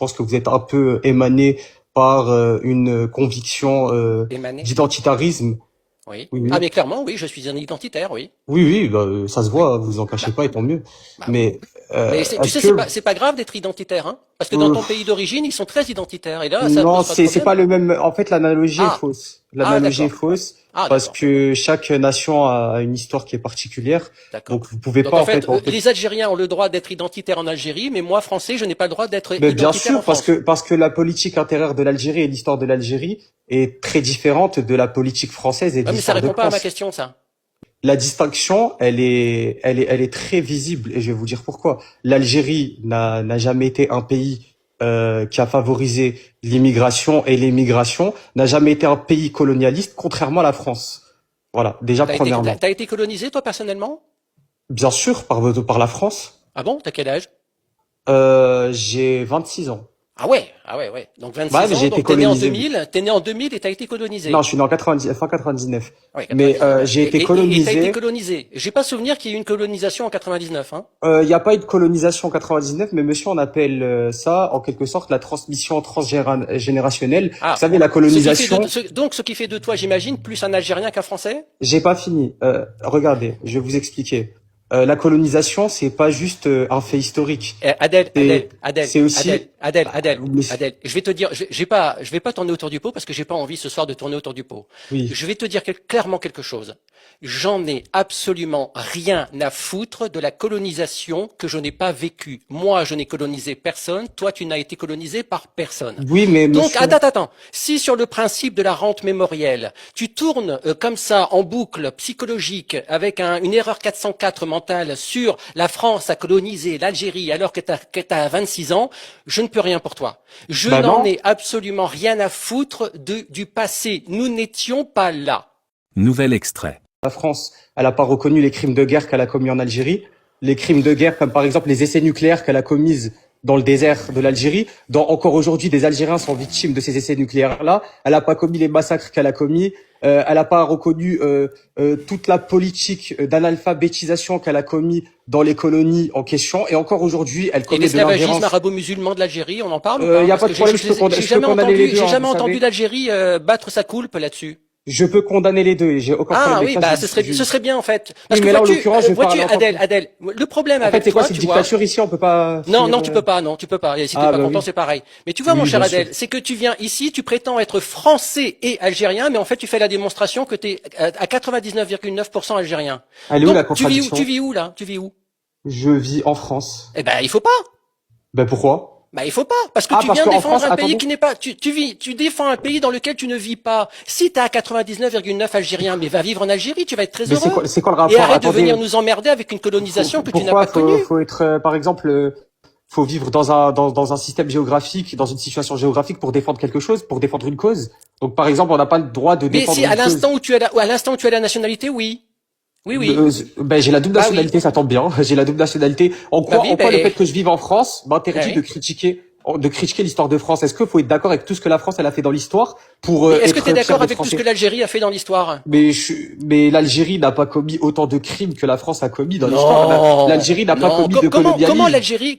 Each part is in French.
pense que vous êtes un peu émané par une conviction Émané? d'identitarisme. Oui. Oui, Ah, oui. mais clairement, oui, je suis un identitaire, oui. Oui, oui, bah, ça se Oui. voit, vous en cachez Bah, pas, et tant mieux. bah oui. Mais Mais tu est-ce sais, que c'est pas grave d'être identitaire, hein. Parce que dans euh, ton pays d'origine, ils sont très identitaires. Et là, ça non, pose pas de c'est pas problème. le même. En fait, l'analogie est Ah, fausse. ah, L'analogie est d'accord. fausse Ah, parce d'accord. que chaque nation a une histoire qui est particulière. D'accord. Donc, vous pouvez Donc pas en en fait, fait. les Algériens ont le droit d'être identitaires en Algérie, mais moi, Français, je n'ai pas le droit d'être Mais bien identitaire en sûr, France. parce que la politique intérieure de l'Algérie et l'histoire de l'Algérie est très différente de la politique française et de Ouais, mais ça l'histoire de répond pas à ma France. question, ça. La distinction, elle est très visible et je vais vous dire pourquoi. L'Algérie n'a jamais été un pays qui a favorisé l'immigration et l'émigration, n'a jamais été un pays colonialiste, contrairement à la France. Voilà, déjà premièrement. T'as été colonisé, toi, personnellement? Bien sûr, par la France. Ah bon? T'as quel âge? J'ai 26 ans. Ah ouais, ouais. Donc Ouais, 26 mais j'ai ans, été donc colonisé. t'es né en 2000 et t'as été Non, colonisé. je suis né en 90, fin 99. Oui, Mais 99, ouais. j'ai été Et t'as été colonisé. colonisé. J'ai pas souvenir qu'il y ait eu une colonisation en 99, hein. Il n'y a pas eu de colonisation en 99, mais monsieur, on appelle ça en quelque sorte la transmission transgénérationnelle. Vous Ah, savez, la colonisation. donc ce qui fait de toi, j'imagine, plus un Algérien qu'un Français? J'ai pas fini. Regardez, je vais vous expliquer. La colonisation, c'est pas juste un fait historique. C'est aussi. Adèle, je vais te dire, je vais pas tourner autour du pot parce que j'ai pas envie ce soir de tourner autour du pot. Oui. Je vais te dire clairement quelque chose. J'en ai absolument rien à foutre de la colonisation que je n'ai pas vécue. Moi, je n'ai colonisé personne. Toi, tu n'as été colonisé par personne. Oui, mais Donc, monsieur. attends. Si sur le principe de la rente mémorielle, tu tournes comme ça en boucle psychologique avec une erreur 404 mentale sur la France a colonisé l'Algérie alors que t'as 26 ans, je ne peux rien pour toi. Je Bah n'en non. ai absolument rien à foutre du passé. Nous n'étions pas là. Nouvel extrait. La France, elle n'a pas reconnu les crimes de guerre qu'elle a commis en Algérie, les crimes de guerre comme par exemple les essais nucléaires qu'elle a commis dans le désert de l'Algérie, dont encore aujourd'hui des Algériens sont victimes de ces essais nucléaires-là. Elle n'a pas commis les massacres qu'elle a commis. Elle n'a pas reconnu toute la politique d'analphabétisation qu'elle a commis dans les colonies en question. Et encore aujourd'hui, elle Et commet de l'esclavagisme l'ingérence. arabo-musulman de l'Algérie, on en parle ou pas? Il n'y a Parce pas de que problème, je peux condamner les deux, j'ai hein, jamais vous entendu savez. l'Algérie battre sa coulpe là-dessus. Je peux condamner les deux et j'ai aucun problème Ah avec oui, ça. bah ce serait bien en fait. Parce Oui, que mais là, en l'occurrence, je vois-tu, parle en tant que... Adèle, le problème En fait, avec c'est quoi, toi, c'est une tu vois. dictature ici, on peut pas Non, finir, non, tu peux pas. Et si t'es Ah, pas bah content, oui. c'est pareil. Mais tu vois, mon Oui, cher bien sûr. Adèle, c'est que tu viens ici, tu prétends être français et algérien, mais en fait, tu fais la démonstration que tu es à 99,9% algérien. Elle est où Donc, la contradiction? tu vis où là? Tu vis où? Je vis en France. Eh ben, il faut pas. Ben pourquoi? Bah, il faut pas, parce que Ah, tu parce viens qu'en défendre France, un pays attendez. qui n'est pas, tu défends un pays dans lequel tu ne vis pas. Si t'es à 99,9 algérien, mais va vivre en Algérie, tu vas être très Mais heureux. c'est quoi le Et rapport? arrête de Attendez. venir nous emmerder avec une colonisation que tu n'as Pourquoi pas connue. faut être, par exemple, faut vivre dans un système géographique, dans une situation géographique pour défendre quelque chose, pour défendre une cause. Donc, par exemple, on n'a pas le droit de Mais défendre si à une cause. l'instant où tu as la nationalité, oui. Oui, oui. Ben, j'ai la double Bah nationalité, oui. ça tombe bien. J'ai la double nationalité. En Bah oui, quoi le ben, fait que je vive en France m'interdit oui. de critiquer l'histoire de France? Est-ce qu'il faut être d'accord avec tout ce que la France elle a fait dans l'histoire pour Mais est-ce que être tu es fier d'accord d'être avec tout ce français? que l'Algérie a fait dans l'histoire? Mais l'Algérie n'a pas commis autant de crimes que la France a commis dans l'histoire. L'Algérie n'a pas Non. commis de colonialisme.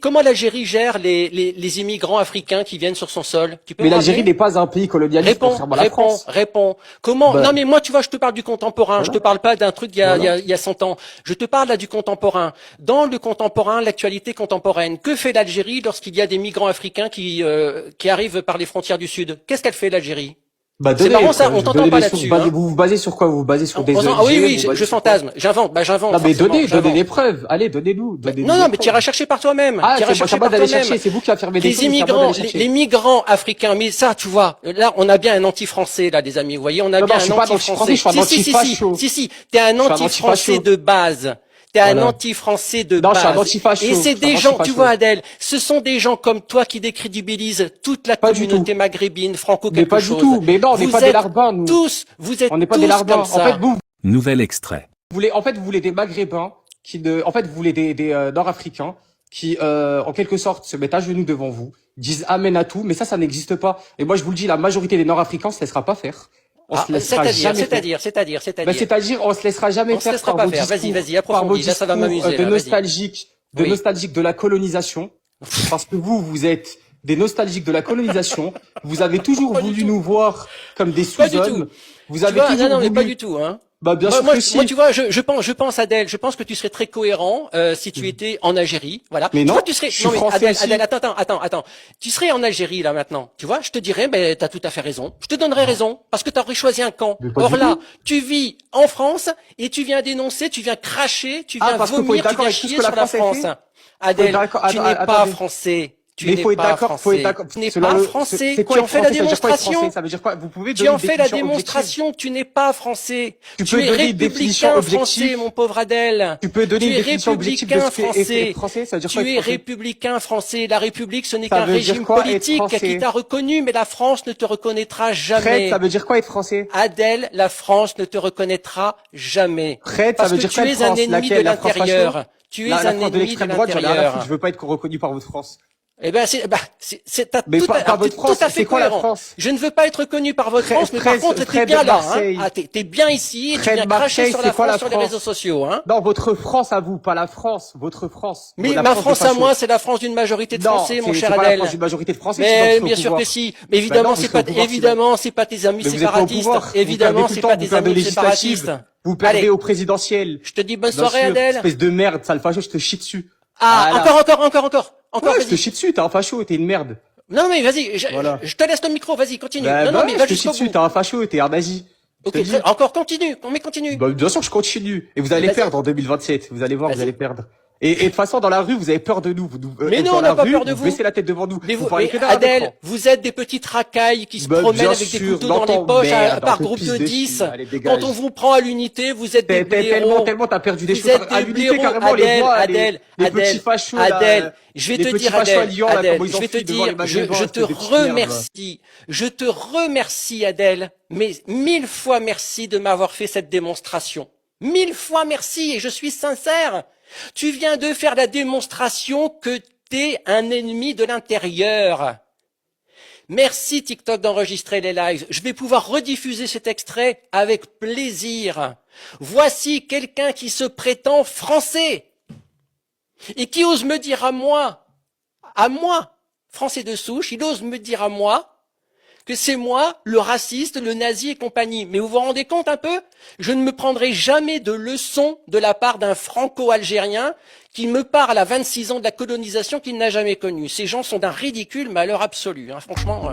Comment l'Algérie gère les immigrants africains qui viennent sur son sol? Tu peux Mais me l'Algérie rappeler? n'est pas un pays colonialiste contrairement à la France. Réponds. Comment? Bah, Non, mais moi, tu vois, je te parle du contemporain. Je te voilà, parle pas d'un truc voilà. il y a 100 ans. Je te parle là du contemporain. Dans le contemporain, l'actualité contemporaine. Que fait l'Algérie lorsqu'il y a des migrants africains qui arrivent par les frontières du Sud? Qu'est-ce qu'elle fait, l'Algérie? Bah, C'est donnez, marrant ça, on t'entend donnez pas les sources. là-dessus, hein. Vous vous basez sur quoi? Vous vous basez sur des ONG? Ah oui, vous basez je sur quoi? fantasme. J'invente. Non, mais Forcément, donnez j'invente. les preuves. Allez, donnez-nous. Non, mais tu iras chercher par toi-même. Ah, Tu iras c'est chercher moi par d'aller toi-même. chercher. C'est vous qui affirmez des Les choses, c'est à moi immigrants, d'aller chercher. les migrants africains, mais ça, tu vois, là, on a bien un anti-français, là, des amis. Vous voyez, on a Non, bien non, je suis un pas anti-français. anti-français, je suis un anti-facho. Si, t'es un Je suis un anti-français anti-facho. de base. T'es un Voilà. anti-français de Non, je suis un base. anti-facho. Et c'est Je suis un des gens, tu anti-facho. vois, Adèle, ce sont des gens comme toi qui décrédibilisent toute la Pas du communauté tout. maghrébine, franco Mais quelque pas chose. du tout. Mais non, on n'est Vous pas des êtes larbins, nous. vous êtes On n'est pas tous des larbins. comme En ça. fait, vous Nouvel extrait. vous voulez des Maghrébins en fait, vous voulez des Nord-Africains qui, en quelque sorte, se mettent à genoux devant vous, disent amen à tout, mais ça n'existe pas. Et moi, je vous le dis, la majorité des Nord-Africains se laissera pas faire. On se laissera jamais faire. Ben, c'est-à-dire, on se laissera jamais On se faire laissera par pas vos faire. discours, Vas-y, par vos approfondis. Là, ça va discours m'amuser, de là. Vas-y. nostalgique, Oui. de la colonisation, parce que vous êtes des nostalgiques de la colonisation. Vous avez toujours Pas du voulu tout. nous voir comme des Pas du sous-hommes. tout. Vous Tu avez vois, non, toujours non, mais pas voulu... du tout, hein. Bah, bien Moi, sûr moi, que moi, si. tu vois, je pense, Adèle, je pense que tu serais très cohérent si tu étais en Algérie, voilà. Mais Je non, crois que tu serais, je suis non mais français Adèle, aussi. Adèle, attends, tu serais en Algérie là maintenant, tu vois, je te dirais, ben t'as tout à fait raison, je te donnerais raison parce que t'aurais choisi un camp. Mais pas Or du là, tout. tu vis en France et tu viens dénoncer, tu viens cracher, tu Ah, viens parce qu'il faut être vomir, tu d'accord viens avec tout ce chier que la sur la France a France. fait. Faut être Adèle, d'accord. tu n'es pas Attendez. français. Tu Mais n'es faut être pas d'accord, faut être français. d'accord. Tu n'es Selon pas le, français. c'est quoi Tu en être fais la français? Ça veut dire quoi être français? démonstration. Ça veut dire quoi? Vous pouvez Tu donner en une fais la définition objective. démonstration, tu n'es pas français. Tu Tu peux es donner une définition républicain français, objective. mon pauvre Adèle. Tu peux donner Tu une es définition objective de républicain ce qu'est français. être français? Ça veut dire quoi Tu être es français? républicain français. La République, ce n'est Ça qu'un veut dire régime quoi être politique qui français? t'a reconnu, mais la France ne te reconnaîtra Fred, jamais. ça veut dire quoi être français? Adèle, la France ne te reconnaîtra jamais. Fred, ça Parce veut que dire tu quoi être es un France? ennemi de Laquelle? La France facho? l'intérieur. Tu es La un France de ennemi de l'extrême droite, j'en ai rien à foutre. Je l'intérieur. veux pas être reconnu par votre France. Eh ben, t'as Mais tout, pas alors, t'es votre France. tout à fait C'est quoi la cohérent. France? Je ne veux pas être reconnu par votre France, mais par contre, t'es Fred bien là, hein. Marseille. Ah, t'es bien ici et tu Fred viens cracher Marseille, sur c'est la quoi France la sur les France? réseaux sociaux, hein. Non, votre France à vous, pas la France. Votre France. Mais La ma des France à fachos. moi, c'est la France d'une majorité de Non, Français, mon c'est cher pas la Adèle. France d'une majorité de Français qui Mais sont au bien sûr pouvoir. que si. Mais évidemment, non, vous c'est serez pas, au pouvoir, évidemment, c'est pas tes amis Mais vous êtes pas au séparatistes. pouvoir. Évidemment, Vous perdez tout c'est le temps, pas vous tes perdez aux amis séparatistes. législatives. Vous perdez Allez, au présidentiel. je te dis bonne Bien soirée, sûr, Adèle. espèce de merde, sale facho, je te chie dessus. Ah, Voilà. encore, Ouais, je te vas-y. chie dessus, t'es un facho, t'es une merde. Non, mais vas-y, Voilà. je te laisse le micro, vas-y, continue. Bah, Non, mais ouais, va je te chie jusqu'au dessus, bout. t'es un facho, t'es un nazi. Je te Ok, dis. encore continue, mais continue. Bah, bien sûr, je continue. Et vous allez Vas-y. perdre en 2027. Vous allez voir, vous Vas-y. allez perdre. Et de toute façon, dans la rue, vous avez peur de nous. Mais êtes non, dans on la n'a pas rue, peur de vous. baissez la tête devant nous. Mais vous, parlez mais que d'un à Adèle, l'écran. vous êtes des petites racailles qui se Bah, promènent bien avec des sûr, couteaux dans les dans ton poches merde, par on te groupe pisse de dessus. 10. Allez, dégage. Quand on vous prend à l'unité, vous êtes des blaireaux. Tellement t'as perdu des Vous choses. êtes À des l'unité, blaireaux, carrément, les Adèle, voix, Adèle, les petits Adèle, fachos, là, Adèle, je vais les te petits dire, fachos à Adèle, Lyon, là, Adèle, comment ils je vais te enfilent devant les dire, je magasins, te c'est des petites merdes, là. je te remercie, Adèle, mais 1000 fois merci de m'avoir fait cette démonstration. 1000 fois merci, et je suis sincère. Tu viens de faire la démonstration que t'es un ennemi de l'intérieur. Merci TikTok d'enregistrer les lives. Je vais pouvoir rediffuser cet extrait avec plaisir. Voici quelqu'un qui se prétend français et qui ose me dire à moi, français de souche, il ose me dire à moi que c'est moi, le raciste, le nazi et compagnie. Mais vous vous rendez compte un peu? Je ne me prendrai jamais de leçon de la part d'un franco-algérien qui me parle à 26 ans de la colonisation qu'il n'a jamais connue. Ces gens sont d'un ridicule malheur absolu. Hein. Franchement,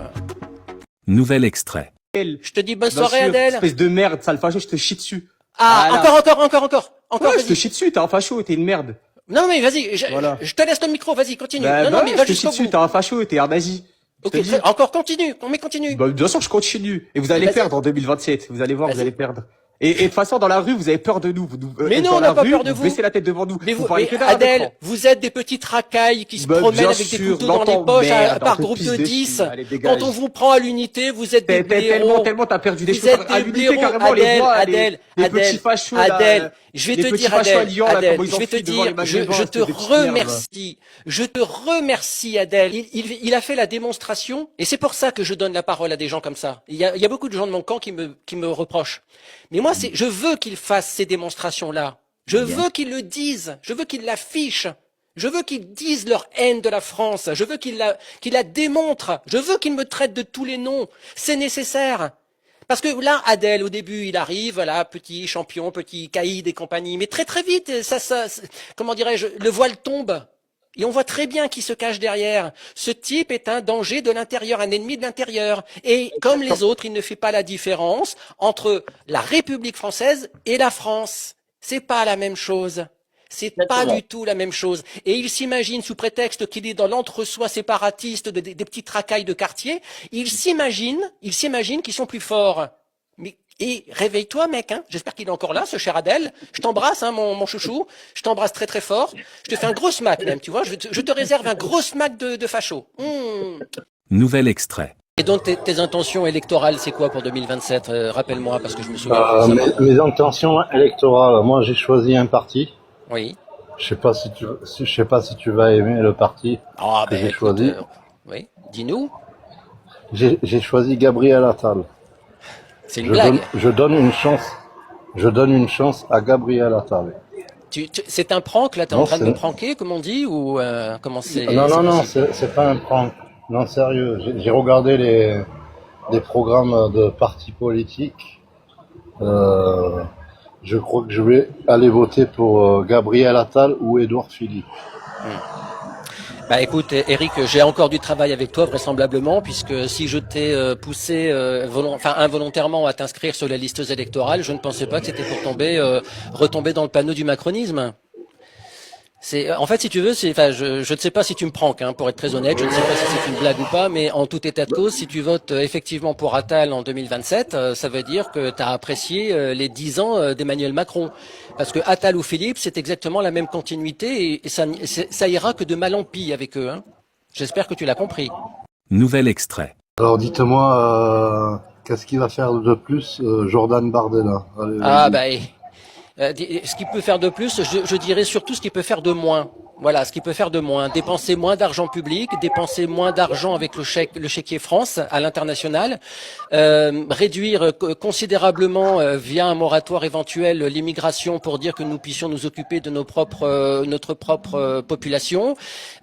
Nouvel extrait. je te dis bonne Bien soirée, sûr, Adèle. espèce de merde, sale facho, je te chie dessus. Ah, Voilà. encore, Ouais, je te vas-y. chie dessus, t'es un facho, t'es une merde. Non, mais vas-y, Voilà. je te laisse le micro, vas-y, continue. Bah, non, mais je va te chie jusqu'au dessus, bout. t'es un facho, t'es un nazi. Je Ok, te dis. encore continue, mais continue. Bah, bien sûr, je continue. Et vous allez Vas-y. perdre en 2027. Vous allez voir, vous Vas-y. allez perdre. Et de toute façon, dans la rue, vous avez peur de nous. Mais êtes non, dans on la n'a pas rue, peur de vous. baissez la tête devant nous. Mais parlez que d'un Adèle, écran. vous êtes des petites racailles qui se Bah, promènent bien avec des sûr, couteaux dans les dans ton poches merde, par on te groupe pisse de dessus. 10. Allez, dégage. Quand on vous prend à l'unité, vous êtes des blaireaux. Tellement t'as perdu des Vous choses. êtes À des l'unité, blaireaux, carrément, les Adèle, voix, Adèle, les petits Adèle, fachos, là, Adèle, je vais les te petits dire, fachos à Adèle, Lyon, là, Adèle, comment ils je vais te enfilent devant les dire, magasins, je c'est te des petites merdes. remercie, Adèle. Il a fait la démonstration, et c'est pour ça que je donne la parole à des gens comme ça. Il y a beaucoup de gens de mon camp qui me reprochent. Mais moi, je veux qu'ils fassent ces démonstrations-là. Je veux qu'ils le disent. Je veux qu'ils l'affichent. Je veux qu'ils disent leur haine de la France. Je veux qu'ils la démontrent. Je veux qu'ils me traitent de tous les noms. C'est nécessaire. Parce que là, Adèle, au début, il arrive, voilà, petit champion, petit caïd et compagnie. Mais très très vite, comment dirais-je, le voile tombe. Et on voit très bien qui se cache derrière. Ce type est un danger de l'intérieur, un ennemi de l'intérieur. Et comme les autres, il ne fait pas la différence entre la République française et la France. C'est pas la même chose. C'est pas du tout la même chose. Et il s'imagine, sous prétexte qu'il est dans l'entre-soi séparatiste des petites racailles de quartier, il s'imagine qu'ils sont plus forts. Et réveille-toi, mec, hein. J'espère qu'il est encore là, ce cher Adèle. Je t'embrasse, hein, mon chouchou. Je t'embrasse très très fort. Je te fais un gros smack, même, tu vois. Je te réserve un gros smack de facho. Nouvel extrait. Et donc, tes intentions électorales, c'est quoi pour 2027? Rappelle-moi, parce que je me souviens plus. Mes intentions électorales, moi j'ai choisi un parti. Oui. Je sais pas si tu vas aimer le parti Ah, que j'ai choisi. Oui. Dis-nous. J'ai choisi Gabriel Attal. C'est une blague. Je donne une chance à Gabriel Attal. C'est un prank, là, t'es en Non, train de me pranker, comme on dit, ou comment c'est? Non, c'est pas un prank. Non, sérieux, j'ai regardé les programmes de partis politiques. Euh, je crois que je vais aller voter pour Gabriel Attal ou Édouard Philippe. Bah écoute, Eric, j'ai encore du travail avec toi vraisemblablement, puisque si je t'ai poussé involontairement à t'inscrire sur les listes électorales, je ne pensais pas que c'était pour retomber dans le panneau du macronisme. En fait, si tu veux, je ne sais pas si tu me pranks, hein, pour être très honnête, je ne sais pas si c'est une blague ou pas, mais en tout état de cause, si tu votes effectivement pour Attal en 2027, ça veut dire que tu as apprécié les 10 ans d'Emmanuel Macron. Parce que Attal ou Philippe, c'est exactement la même continuité et ça ira que de mal en pis avec eux. Hein. J'espère que tu l'as compris. Nouvel extrait. Alors dites-moi, qu'est-ce qu'il va faire de plus, Jordan Bardella? Allez, Ah vas-y. bah, ce qu'il peut faire de plus, je dirais surtout ce qu'il peut faire de moins. Voilà, ce qu'il peut faire de moins. Dépenser moins d'argent public, dépenser moins d'argent avec le chéquier France à l'international, réduire considérablement via un moratoire éventuel l'immigration pour dire que nous puissions nous occuper de notre propre population,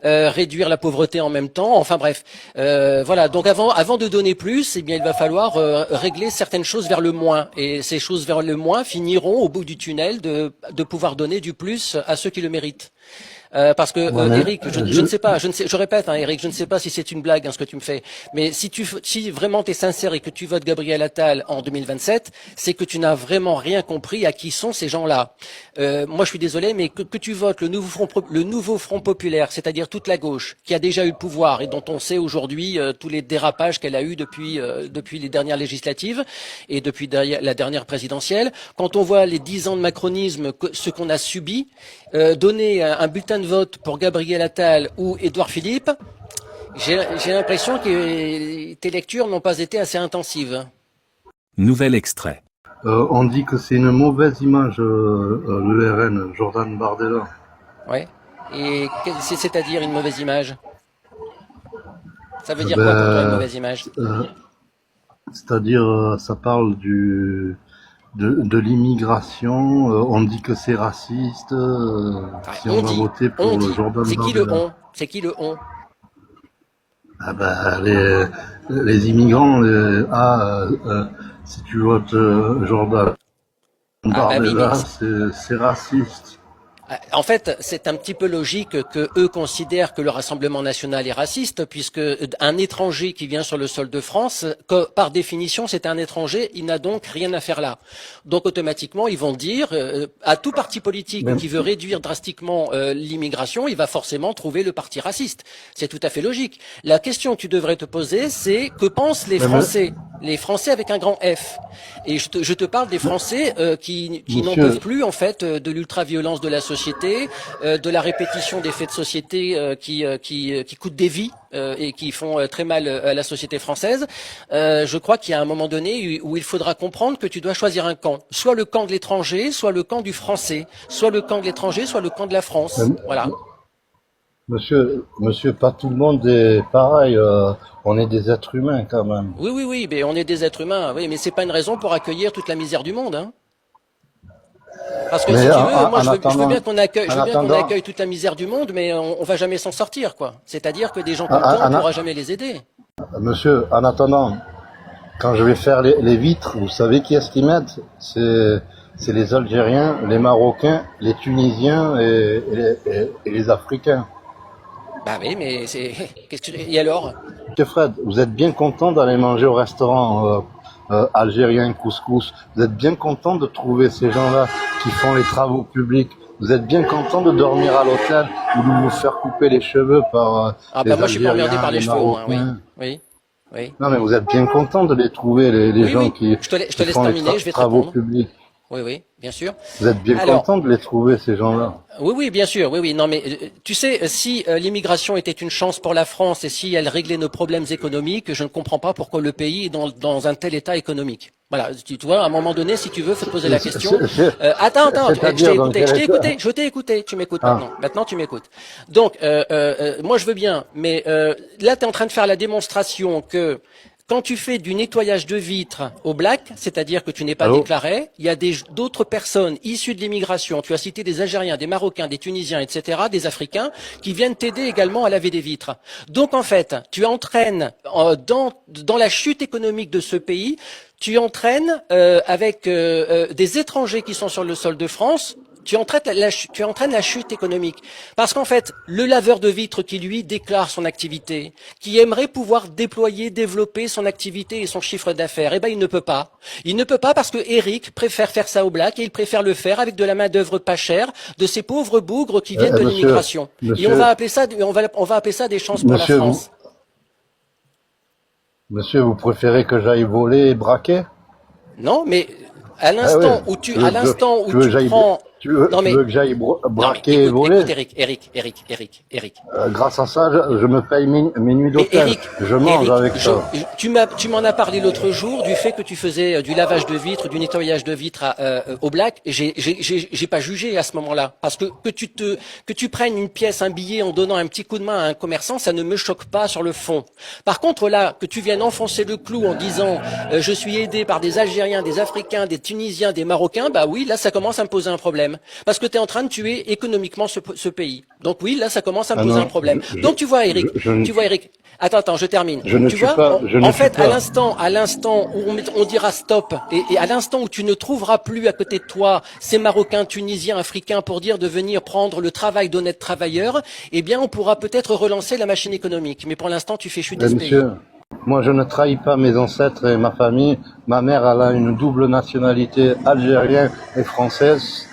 réduire la pauvreté en même temps. Enfin bref, voilà. Donc avant de donner plus, eh bien il va falloir régler certaines choses vers le moins. Et ces choses vers le moins finiront au bout du tunnel de pouvoir donner du plus à ceux qui le méritent. Parce que Eric, je ne sais pas, je répète, hein, Eric, je ne sais pas si c'est une blague, hein, ce que tu me fais, mais si vraiment tu es sincère et que tu votes Gabriel Attal en 2027, c'est que tu n'as vraiment rien compris à qui sont ces gens-là. Moi, je suis désolé, mais que tu votes le nouveau Front populaire, c'est-à-dire toute la gauche, qui a déjà eu le pouvoir et dont on sait aujourd'hui tous les dérapages qu'elle a eu depuis les dernières législatives et depuis la dernière présidentielle. Quand on voit les 10 ans de macronisme, ce qu'on a subi, donner un bulletin de vote pour Gabriel Attal ou Édouard Philippe, j'ai l'impression que tes lectures n'ont pas été assez intensives. Nouvel extrait. On dit que c'est une mauvaise image, le RN, Jordan Bardella. Ouais. Et c'est-à-dire une mauvaise image? Ça veut dire quoi pour toi une mauvaise image? C'est-à-dire, ça parle de l'immigration. On dit que c'est raciste. Si on va voter pour le Jordan Bardella. C'est qui le on? C'est qui le on? Ah bah, les immigrants. Si tu votes Jordan Bardella, c'est raciste. En fait, c'est un petit peu logique que eux considèrent que le Rassemblement national est raciste, puisque un étranger qui vient sur le sol de France, par définition, c'est un étranger, il n'a donc rien à faire là. Donc automatiquement, ils vont dire à tout parti politique qui veut réduire drastiquement l'immigration, il va forcément trouver le parti raciste. C'est tout à fait logique. La question que tu devrais te poser, c'est que pensent les Français? Les Français avec un grand F. Et je te parle des Français qui n'en peuvent plus en fait de l'ultra-violence de la société, de la répétition des faits de société qui coûtent des vies et qui font très mal à la société française. Je crois qu'il y a un moment donné où il faudra comprendre que tu dois choisir un camp, soit le camp de l'étranger, soit le camp du français, soit le camp de l'étranger, soit le camp de la France. Voilà. Monsieur, pas tout le monde est pareil. On est des êtres humains quand même. Oui, mais on est des êtres humains. Oui, mais c'est pas une raison pour accueillir toute la misère du monde, hein. Parce que si tu veux, moi je veux bien qu'on accueille toute la misère du monde, mais on va jamais s'en sortir, quoi. C'est-à-dire que des gens comme toi, on pourra jamais les aider. Monsieur, en attendant, quand je vais faire les vitres, vous savez qui est-ce qu'ils mettent? C'est les Algériens, les Marocains, les Tunisiens et les Africains. Bah oui, mais et alors? Monsieur Fred, vous êtes bien content d'aller manger au restaurant algérien, couscous? Vous êtes bien content de trouver ces gens-là qui font les travaux publics? Vous êtes bien content de dormir à l'hôtel ou de vous faire couper les cheveux par les moi je suis pas Algériens, emmerdé par les les cheveux, moi, Marocains? oui. Non, mais vous êtes bien content de les trouver, les gens qui Je te laisse font terminer, les je vais te travaux répondre. publics. Oui, bien sûr. Vous êtes bien content de les trouver, ces gens-là? Oui, bien sûr, oui. Non, mais tu sais, si l'immigration était une chance pour la France et si elle réglait nos problèmes économiques, je ne comprends pas pourquoi le pays est dans un tel état économique. Voilà, tu vois, à un moment donné, si tu veux, faut te poser la question. Attends, je t'ai écouté, tu m'écoutes maintenant. Maintenant, tu m'écoutes. Donc, moi, je veux bien, mais là, tu es en train de faire la démonstration que quand tu fais du nettoyage de vitres au black, c'est-à-dire que tu n'es pas Allô? déclaré, il y a d'autres personnes issues de l'immigration, tu as cité des Algériens, des Marocains, des Tunisiens, etc., des Africains, qui viennent t'aider également à laver des vitres. Donc en fait, tu entraînes dans la chute économique de ce pays, tu entraînes avec des étrangers qui sont sur le sol de France, tu entraînes la chute économique. Parce qu'en fait, le laveur de vitres qui, lui, déclare son activité, qui aimerait pouvoir déployer, développer son activité et son chiffre d'affaires, eh ben, il ne peut pas. Il ne peut pas parce que Eric préfère faire ça au black et il préfère le faire avec de la main-d'œuvre pas chère de ces pauvres bougres qui viennent de l'immigration. Et on va appeler ça des chances pour la monsieur, France. monsieur, vous préférez que j'aille voler et braquer? Non, mais à Ah l'instant oui. où tu prends, non mais tu veux que j'aille non, mais braquer et écoute, voler? Eric. Grâce à ça, je me paye mes nuits Mais d'hôtel. Eric, Je mange avec ça. tu m'en as parlé l'autre jour du fait que tu faisais du lavage de vitres, du nettoyage de vitres au black. J'ai pas jugé à ce moment-là parce que tu prennes une pièce, un billet en donnant un petit coup de main à un commerçant, ça ne me choque pas sur le fond. Par contre là, que tu viennes enfoncer le clou en disant je suis aidé par des Algériens, des Africains, des Tunisiens, des Marocains, bah oui, là ça commence à me poser un problème parce que tu es en train de tuer économiquement ce pays. Donc oui, là ça commence à me poser un problème. Donc tu vois Eric, attends, je termine. Tu vois, en fait, à l'instant où on dira stop, et à l'instant où tu ne trouveras plus à côté de toi ces Marocains, Tunisiens, Africains pour dire de venir prendre le travail d'honnêtes travailleurs, eh bien, on pourra peut-être relancer la machine économique. Mais pour l'instant, tu fais chuter ce pays. Monsieur, moi je ne trahis pas mes ancêtres et ma famille. Ma mère, elle a une double nationalité algérienne et française.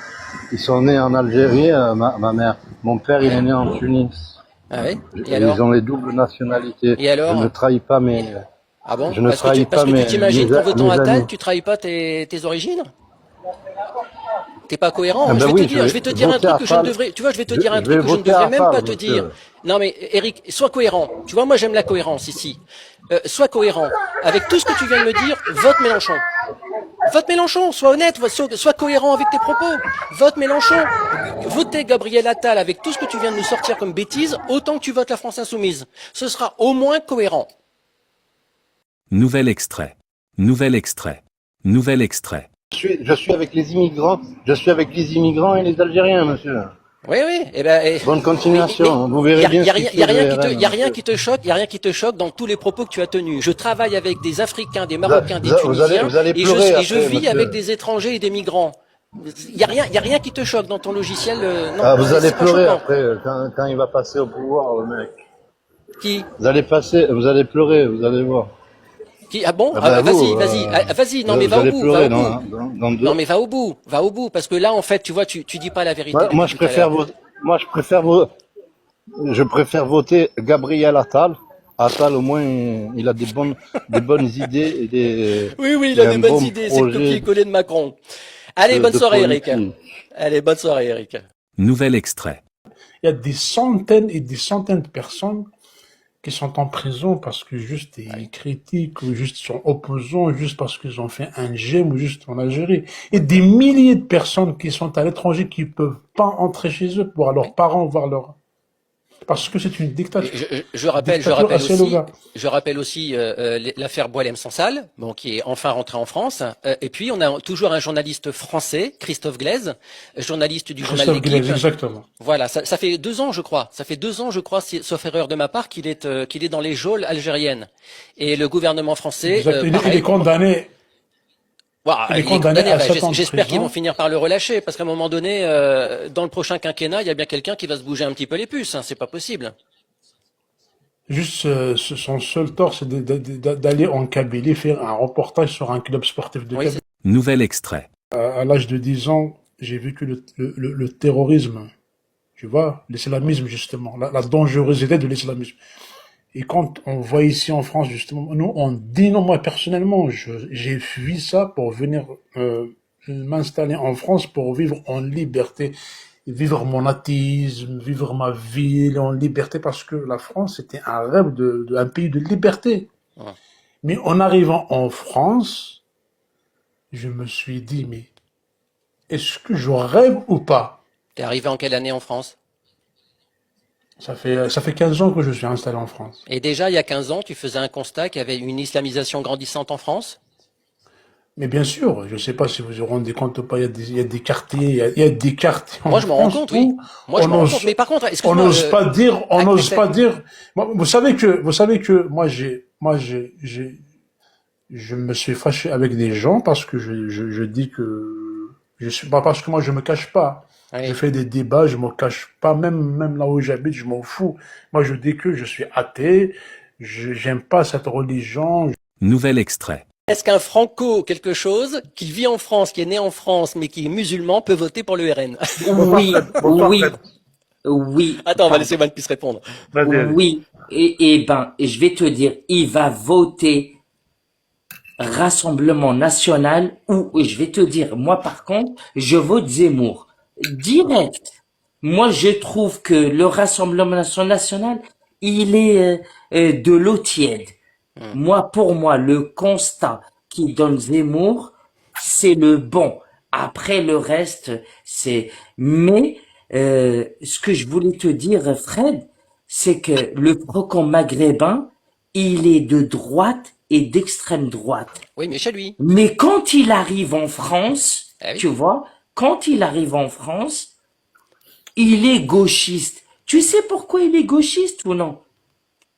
Ils sont nés en Algérie, ma mère. Mon père, il est né en Tunis. Ah oui. Et alors? Ils ont les doubles nationalités. Et alors? Je ne trahis pas mes. Ah bon? Je ne trahis Parce pas que mes. tu t'imagines qu'en votant mes Attal, amis. tu trahis pas tes origines? T'es pas cohérent. Ah ben je vais oui, te dire un truc que je ne devrais, tu vois, je vais te dire un truc que je ne devrais même pas te dire. Non mais Eric, sois cohérent. Tu vois, moi j'aime la cohérence ici. Sois cohérent. Avec tout ce que tu viens de me dire, vote Mélenchon. Vote Mélenchon, sois honnête, sois cohérent avec tes propos. Vote Mélenchon. Votez Gabriel Attal avec tout ce que tu viens de nous sortir comme bêtises, autant que tu votes la France Insoumise. Ce sera au moins cohérent. Nouvel extrait. Nouvel extrait. Nouvel extrait. Je suis avec les immigrants. Je suis avec les immigrants et les Algériens, monsieur. Oui. Bonne continuation. Vous verrez bien. Il y a rien qui te choque. Il y a rien qui te choque dans tous les propos que tu as tenus. Je travaille avec des Africains, des Marocains, des Tunisiens, et je vis avec des étrangers et des migrants. Il y a rien qui te choque dans ton logiciel. Non, Ah, vous allez pleurer choquant. après quand il va passer au pouvoir, le mec. Qui? Vous allez pleurer, vous allez voir. Ah bon? Ah ben vous, Vas-y. Non mais vous va au allez bout, pleurer va au bout. dans deux. Non mais va au bout, parce que là en fait, tu vois, tu dis pas la vérité. Moi, depuis tout à l'heure. je préfère voter Gabriel Attal. Attal, au moins, il a des bonnes idées et Oui, il et a un des bonnes bon idées, c'est le projet copier-coller de Macron. Allez, bonne de soirée Eric. politique. Allez, bonne soirée Eric. Nouvel extrait. Il y a des centaines et des centaines de personnes qui sont en prison parce que juste ils critiquent ou juste sont opposants, juste parce qu'ils ont fait un GEM ou juste en Algérie. Et des milliers de personnes qui sont à l'étranger qui peuvent pas entrer chez eux pour voir leurs parents, voir leur... Parce que c'est une dictature. Je rappelle aussi l'affaire Boualem Sansal, bon, qui est enfin rentré en France. Et puis on a toujours un journaliste français, Christophe Glaise, journaliste du journal Christophe L'Équipe. Glaise, exactement. Voilà, ça fait 2 ans, je crois. Ça fait 2 ans, je crois, sauf erreur de ma part, qu'il est dans les geôles algériennes. Et le gouvernement français, Il est condamné. Il est condamné à 7 ans de J'espère qu'ils vont finir par le relâcher, parce qu'à un moment donné, dans le prochain quinquennat, il y a bien quelqu'un qui va se bouger un petit peu les puces. C'est pas possible. Juste, son seul tort, c'est d'aller en Kabylie faire un reportage sur un club sportif de Kabylie. Nouvel extrait. À l'âge de 10 ans, j'ai vécu le terrorisme. Tu vois, l'islamisme, justement, la dangerosité de l'islamisme. Et quand on voit ici en France, justement, nous, on dit non, moi, personnellement, j'ai fui ça pour venir m'installer en France pour vivre en liberté, vivre mon athéisme, vivre ma vie en liberté, parce que la France, c'était un rêve un pays de liberté. Ouais. Mais en arrivant en France, je me suis dit, mais est-ce que je rêve ou pas? T'es arrivé en quelle année en France? Ça fait 15 ans que je suis installé en France. Et déjà, il y a 15 ans, tu faisais un constat qu'il y avait une islamisation grandissante en France? Mais bien sûr, je ne sais pas si vous vous rendez compte ou pas, il y a des quartiers, il y a des quartiers en Moi, je m'en rends France compte, oui. où Moi, je on m'en rends compte. n'ose, Mais par contre, on excuse-moi, n'ose pas dire, on ah, n'ose pas dire. Vous savez que je me suis fâché avec des gens parce que je dis que je suis pas parce que moi je me cache pas. Je oui. fais des débats, je me cache pas, même là où j'habite, je m'en fous. Moi, je dis que je suis athée, j'aime pas cette religion. Nouvel extrait. Est-ce qu'un franco quelque chose qui vit en France, qui est né en France, mais qui est musulman, peut voter pour le RN? Oui, Bonsoir, oui, Fred. oui, Attends, on va laisser One Piece répondre. Vas-y, vas-y. oui. Je vais te dire, il va voter Rassemblement National ou je vais te dire, moi par contre, je vote Zemmour. Direct. Moi, je trouve que le Rassemblement National, il est de l'eau tiède. Moi, pour moi, le constat qui donne Zemmour, c'est le bon. Après, le reste, c'est... Mais ce que je voulais te dire, Fred, c'est que le Frocon maghrébin, il est de droite et d'extrême droite. Oui, mais chez lui. Mais quand il arrive en France, Ah oui. tu vois, quand il arrive en France, il est gauchiste. Tu sais pourquoi il est gauchiste ou non?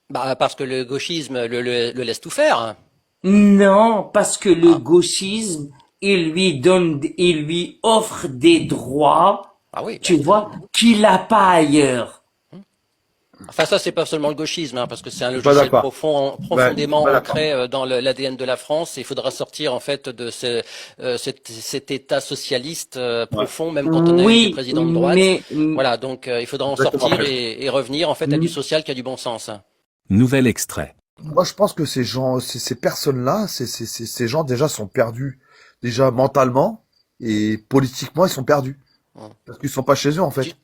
Bah, parce que le gauchisme le laisse tout faire. Non, parce que le Ah, gauchisme, il lui offre des droits, ah oui. Bah, tu vois, qu'il n'a pas ailleurs. enfin, ça, c'est pas seulement le gauchisme, hein, parce que c'est un Je suis pas logiciel d'accord. Ouais, je suis profondément pas d'accord. ancré dans l'ADN de la France. Et il faudra sortir, en fait, de cet état socialiste Ouais. profond, même quand on a eu des Oui, présidents de droite. mais Voilà, donc il faudra en Exactement, sortir Fred. et revenir, en fait, à du social qui a du bon sens. Nouvel extrait. Moi, je pense que ces gens, ces personnes-là, ces gens déjà sont perdus, déjà mentalement et politiquement, ils sont perdus Hum. parce qu'ils sont pas chez eux en Tu, fait.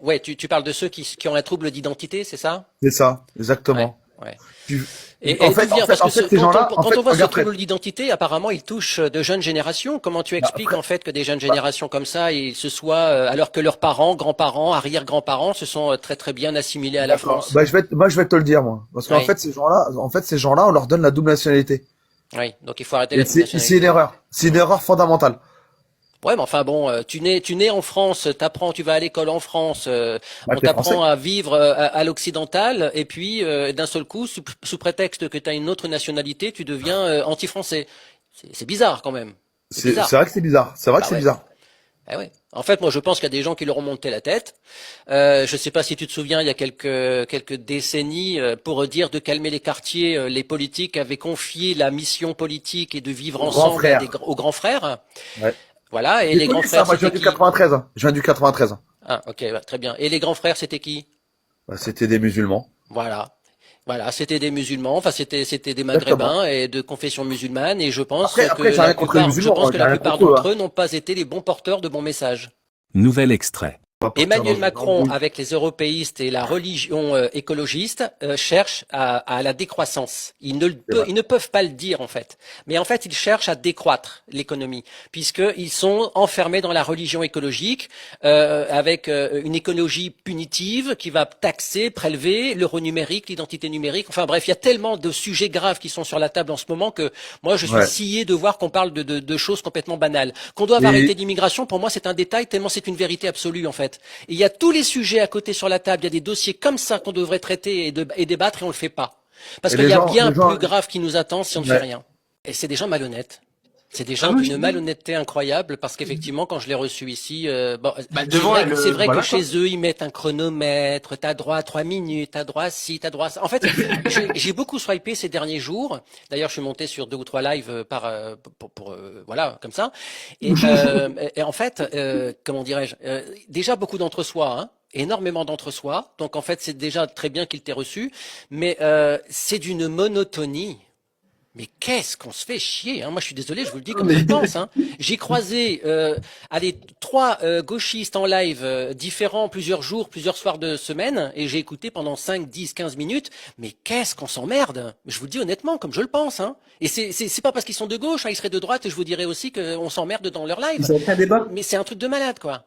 ouais, tu parles de ceux qui ont un trouble d'identité, c'est ça? C'est ça, Ouais, exactement. ouais. Tu- Et En d'où fait, vient? Parce que ces gens-là, quand on voit ce regarde, Fred. trouble d'identité, apparemment, il touche de jeunes générations. Comment tu Bah, expliques Fred, en fait que des jeunes bah, générations comme ça, ils se soient, alors que leurs parents, grands-parents, arrière-grands-parents se sont très très bien assimilés à la d'accord. France? Bah, je vais te le dire moi, parce qu'en Oui, fait, ces gens-là, on leur donne la double nationalité. oui. Donc il faut arrêter Et la double c'est une nationalité. erreur. C'est une erreur fondamentale. Ouais, mais enfin bon, tu nais en France, tu vas à l'école en France, Bah, on t'es français. t'apprend à vivre à l'occidental, et puis d'un seul coup, sous prétexte que tu as une autre nationalité, tu deviens anti-français. C'est bizarre quand même. C'est C'est bizarre. vrai que c'est bizarre. C'est vrai que Bah c'est ouais. bizarre. Eh ouais. En fait, moi, je pense qu'il y a des gens qui leur ont monté la tête. Je ne sais pas si tu te souviens, il y a quelques décennies, pour dire de calmer les quartiers, les politiques avaient confié la mission politique et de vivre Mon grand ensemble frère. aux grands frères. Ouais. Voilà. Et J'ai les grands connu ça. frères, Moi, je viens c'était du qui? 93. Hein. Je viens du 93. Ah, ok, ouais, très bien. Et les grands frères, c'était qui? Bah, c'était des musulmans. Voilà. Voilà, c'était des musulmans, enfin c'était des Exactement. maghrébins et de confession musulmane, et je pense Après, j'ai rien contre les je musulmans. pense Hein, que j'ai la rien plupart contre eux. d'entre Hein. eux n'ont pas été les bons porteurs de bons messages. Nouvel extrait. On va partir dans Emmanuel une Macron, embrouille. avec les européistes et la religion écologiste, cherche à la décroissance. C'est vrai. Ils ne peuvent pas le dire en fait, mais en fait ils cherchent à décroître l'économie, puisqu'ils sont enfermés dans la religion écologique, avec une écologie punitive qui va taxer, prélever l'euro numérique, l'identité numérique. Enfin bref, il y a tellement de sujets graves qui sont sur la table en ce moment que moi je suis Ouais. scié de voir qu'on parle de choses complètement banales. Qu'on doive Et arrêter l'immigration, pour moi c'est un détail tellement c'est une vérité absolue en fait. Et il y a tous les sujets à côté sur la table, il y a des dossiers comme ça qu'on devrait traiter et débattre et on le fait pas. Parce et qu'il y a bien les gens, plus grave qui nous attend si on ne fait ouais. rien. Et c'est des gens malhonnêtes. C'est des Ah gens oui, d'une malhonnêteté incroyable parce qu'effectivement, quand je l'ai reçu ici, bon, bah, devant c'est vrai que voilà quoi. chez eux, ils mettent un chronomètre, t'as droit à 3 minutes, t'as droit à ci, t'as droit à ça. En fait, j'ai beaucoup swipé ces derniers jours. D'ailleurs, je suis monté sur 2 ou 3 lives voilà, comme ça. Et en fait, comment dirais-je, déjà beaucoup d'entre-soi, hein. Énormément d'entre-soi. Donc en fait, c'est déjà très bien qu'il t'ait reçu, mais c'est d'une monotonie. Mais qu'est-ce qu'on se fait chier, hein. Moi, je suis désolé, je vous le dis comme je le pense, hein. J'ai croisé, allez, 3 gauchistes en live différents, plusieurs jours, plusieurs soirs de semaine, et j'ai écouté pendant 5, 10, 15 minutes. Mais qu'est-ce qu'on s'emmerde. Je vous le dis honnêtement, comme je le pense, hein. Et c'est pas parce qu'ils sont de gauche, hein, ils seraient de droite, et je vous dirais aussi qu'on s'emmerde dans leur live. Ils ont fait un débat. Mais c'est un truc de malade, quoi.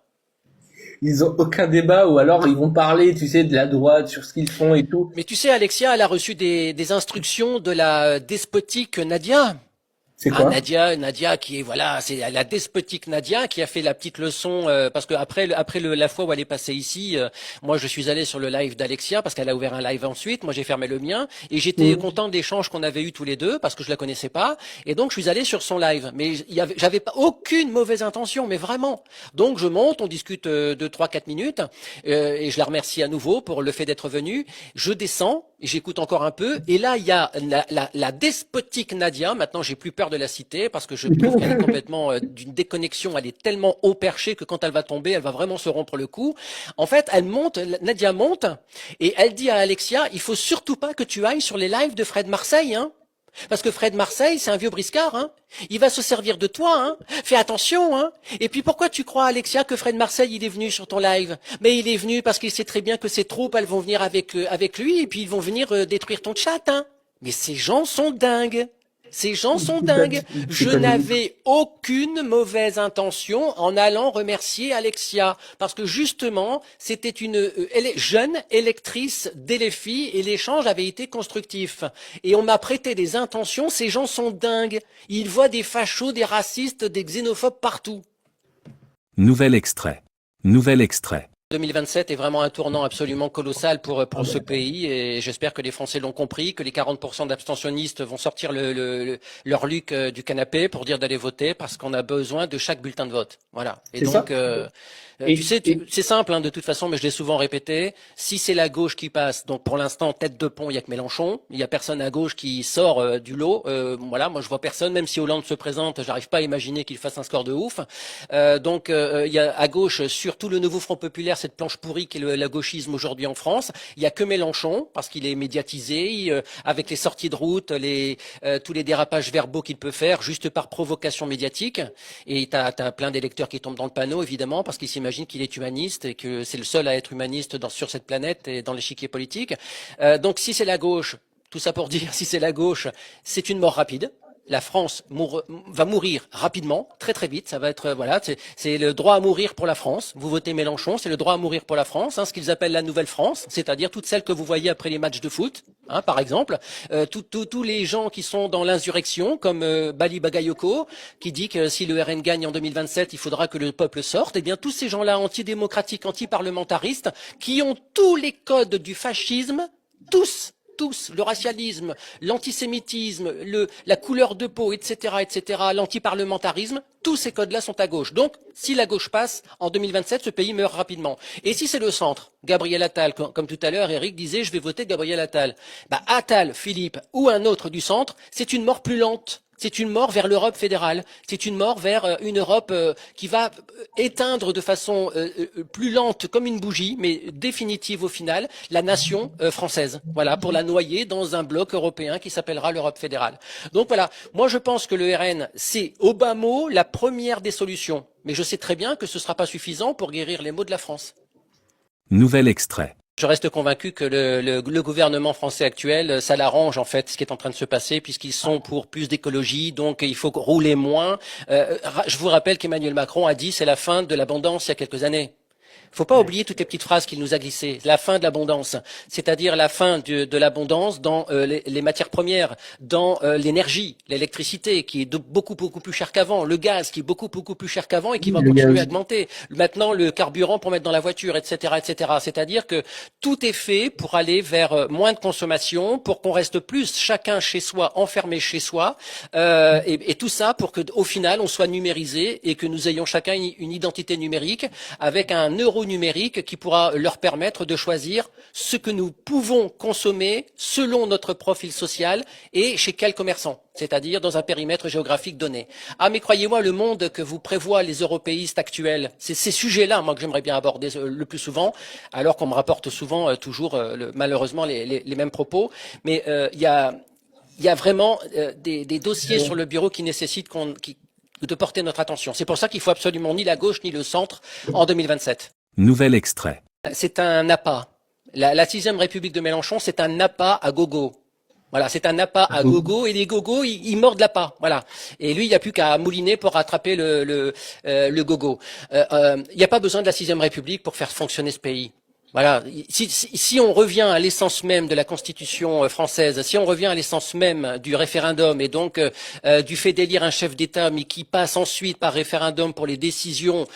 ils ont aucun débat, ou alors ils vont parler, tu sais, de la droite, sur ce qu'ils font et tout. Mais tu sais, Alexia, elle a reçu des instructions de la despotique Nadia. C'est Ah, quoi? Nadia qui est, voilà, c'est la despotique Nadia qui a fait la petite leçon, parce que après la fois où elle est passée ici, moi je suis allé sur le live d'Alexia parce qu'elle a ouvert un live ensuite, moi j'ai fermé le mien et j'étais content de l'échange qu'on avait eu tous les deux parce que je la connaissais pas et donc je suis allé sur son live, mais j'avais pas aucune mauvaise intention, mais vraiment. Donc je monte, on discute de 3-4 minutes et je la remercie à nouveau pour le fait d'être venue. Je descends. Et j'écoute encore un peu, et là il y a la despotique Nadia. Maintenant j'ai plus peur de la citer parce que je trouve qu'elle est complètement d'une déconnexion. Elle est tellement haut perchée que quand elle va tomber, elle va vraiment se rompre le cou. En fait, Nadia monte et elle dit à Alexia, il faut surtout pas que tu ailles sur les lives de Fred Marseille, hein. Parce que Fred Marseille, c'est un vieux briscard, hein. Il va se servir de toi, hein. Fais attention, hein. Et puis pourquoi tu crois, Alexia, que Fred Marseille, il est venu sur ton live? Mais il est venu parce qu'il sait très bien que ses troupes, elles vont venir avec lui et puis ils vont venir détruire ton chat, hein. Mais ces gens sont dingues. Ces gens sont dingues. Je n'avais aucune mauvaise intention en allant remercier Alexia parce que justement, c'était une jeune électrice d'LFI et l'échange avait été constructif. Et on m'a prêté des intentions. Ces gens sont dingues. Ils voient des fachos, des racistes, des xénophobes partout. Nouvel extrait. Nouvel extrait. 2027 est vraiment un tournant absolument colossal pour ce pays et j'espère que les Français l'ont compris, que les 40% d'abstentionnistes vont sortir leur luc du canapé pour dire d'aller voter parce qu'on a besoin de chaque bulletin de vote. Voilà. Et donc, tu sais, c'est simple hein, de toute façon, mais je l'ai souvent répété. Si c'est la gauche qui passe, donc pour l'instant tête de pont, il y a que Mélenchon. Il y a personne à gauche qui sort du lot. Voilà, moi je vois personne. Même si Hollande se présente, j'arrive pas à imaginer qu'il fasse un score de ouf. Donc il y a à gauche sur tout le nouveau Front populaire cette planche pourrie qui est la gauchisme aujourd'hui en France. Il y a que Mélenchon parce qu'il est médiatisé avec les sorties de route, tous les dérapages verbaux qu'il peut faire juste par provocation médiatique. Et t'as plein d'électeurs qui tombent dans le panneau évidemment parce qu'ils s'imaginent qu'il est humaniste et que c'est le seul à être humaniste sur cette planète et dans l'échiquier politique. Donc si c'est la gauche, tout ça pour dire, si c'est la gauche, c'est une mort rapide. La France va mourir rapidement, très très vite. Ça va être voilà, c'est le droit à mourir pour la France. Vous votez Mélenchon, c'est le droit à mourir pour la France, hein, ce qu'ils appellent la nouvelle France, c'est-à-dire toutes celles que vous voyez après les matchs de foot, hein, par exemple. Tous les gens qui sont dans l'insurrection, comme Bali Bagayoko, qui dit que si le RN gagne en 2027, il faudra que le peuple sorte. Eh bien, tous ces gens-là antidémocratiques, antiparlementaristes, qui ont tous les codes du fascisme, tous, le racialisme, l'antisémitisme, la couleur de peau, etc., l'antiparlementarisme, tous ces codes-là sont à gauche. Donc, si la gauche passe, en 2027, ce pays meurt rapidement. Et si c'est le centre, Gabriel Attal, comme tout à l'heure, Eric disait, je vais voter Gabriel Attal. Bah, Attal, Philippe, ou un autre du centre, c'est une mort plus lente. C'est une mort vers l'Europe fédérale. C'est une mort vers une Europe qui va éteindre de façon plus lente, comme une bougie, mais définitive au final, la nation française. Voilà, pour la noyer dans un bloc européen qui s'appellera l'Europe fédérale. Donc voilà, moi je pense que le RN, c'est au bas mot la première des solutions. Mais je sais très bien que ce ne sera pas suffisant pour guérir les maux de la France. Nouvel extrait. Je reste convaincu que le gouvernement français actuel, ça l'arrange en fait ce qui est en train de se passer puisqu'ils sont pour plus d'écologie, donc il faut rouler moins. Je vous rappelle qu'Emmanuel Macron a dit c'est la fin de l'abondance il y a quelques années. Il ne faut pas oublier toutes les petites phrases qu'il nous a glissées. La fin de l'abondance, c'est-à-dire la fin de l'abondance dans les matières premières, dans l'énergie, l'électricité qui est beaucoup plus cher qu'avant, le gaz qui est beaucoup plus cher qu'avant et qui va continuer à augmenter. Maintenant, le carburant pour mettre dans la voiture, etc., etc. C'est-à-dire que tout est fait pour aller vers moins de consommation, pour qu'on reste plus chacun chez soi, enfermé chez soi, et tout ça pour que, au final, on soit numérisé et que nous ayons chacun une identité numérique avec un euro numérique qui pourra leur permettre de choisir ce que nous pouvons consommer selon notre profil social et chez quel commerçant, c'est-à-dire dans un périmètre géographique donné. Ah mais croyez-moi, le monde que vous prévoient les européistes actuels, c'est ces sujets-là, moi, que j'aimerais bien aborder le plus souvent, alors qu'on me rapporte souvent toujours malheureusement les mêmes propos, mais il y a vraiment des dossiers sur le bureau qui nécessitent de porter notre attention. C'est pour ça qu'il faut absolument ni la gauche ni le centre en 2027. Nouvel extrait. C'est un appât. La 6e République de Mélenchon, c'est un appât à gogo. Voilà, c'est un appât à gogo et les gogos, ils mordent l'appât. Voilà. Et lui, il n'y a plus qu'à mouliner pour rattraper le gogo. Il n'y a pas besoin de la Sixième République pour faire fonctionner ce pays. Voilà. Si on revient à l'essence même de la Constitution française, si on revient à l'essence même du référendum et donc du fait d'élire un chef d'État, mais qui passe ensuite par référendum pour les décisions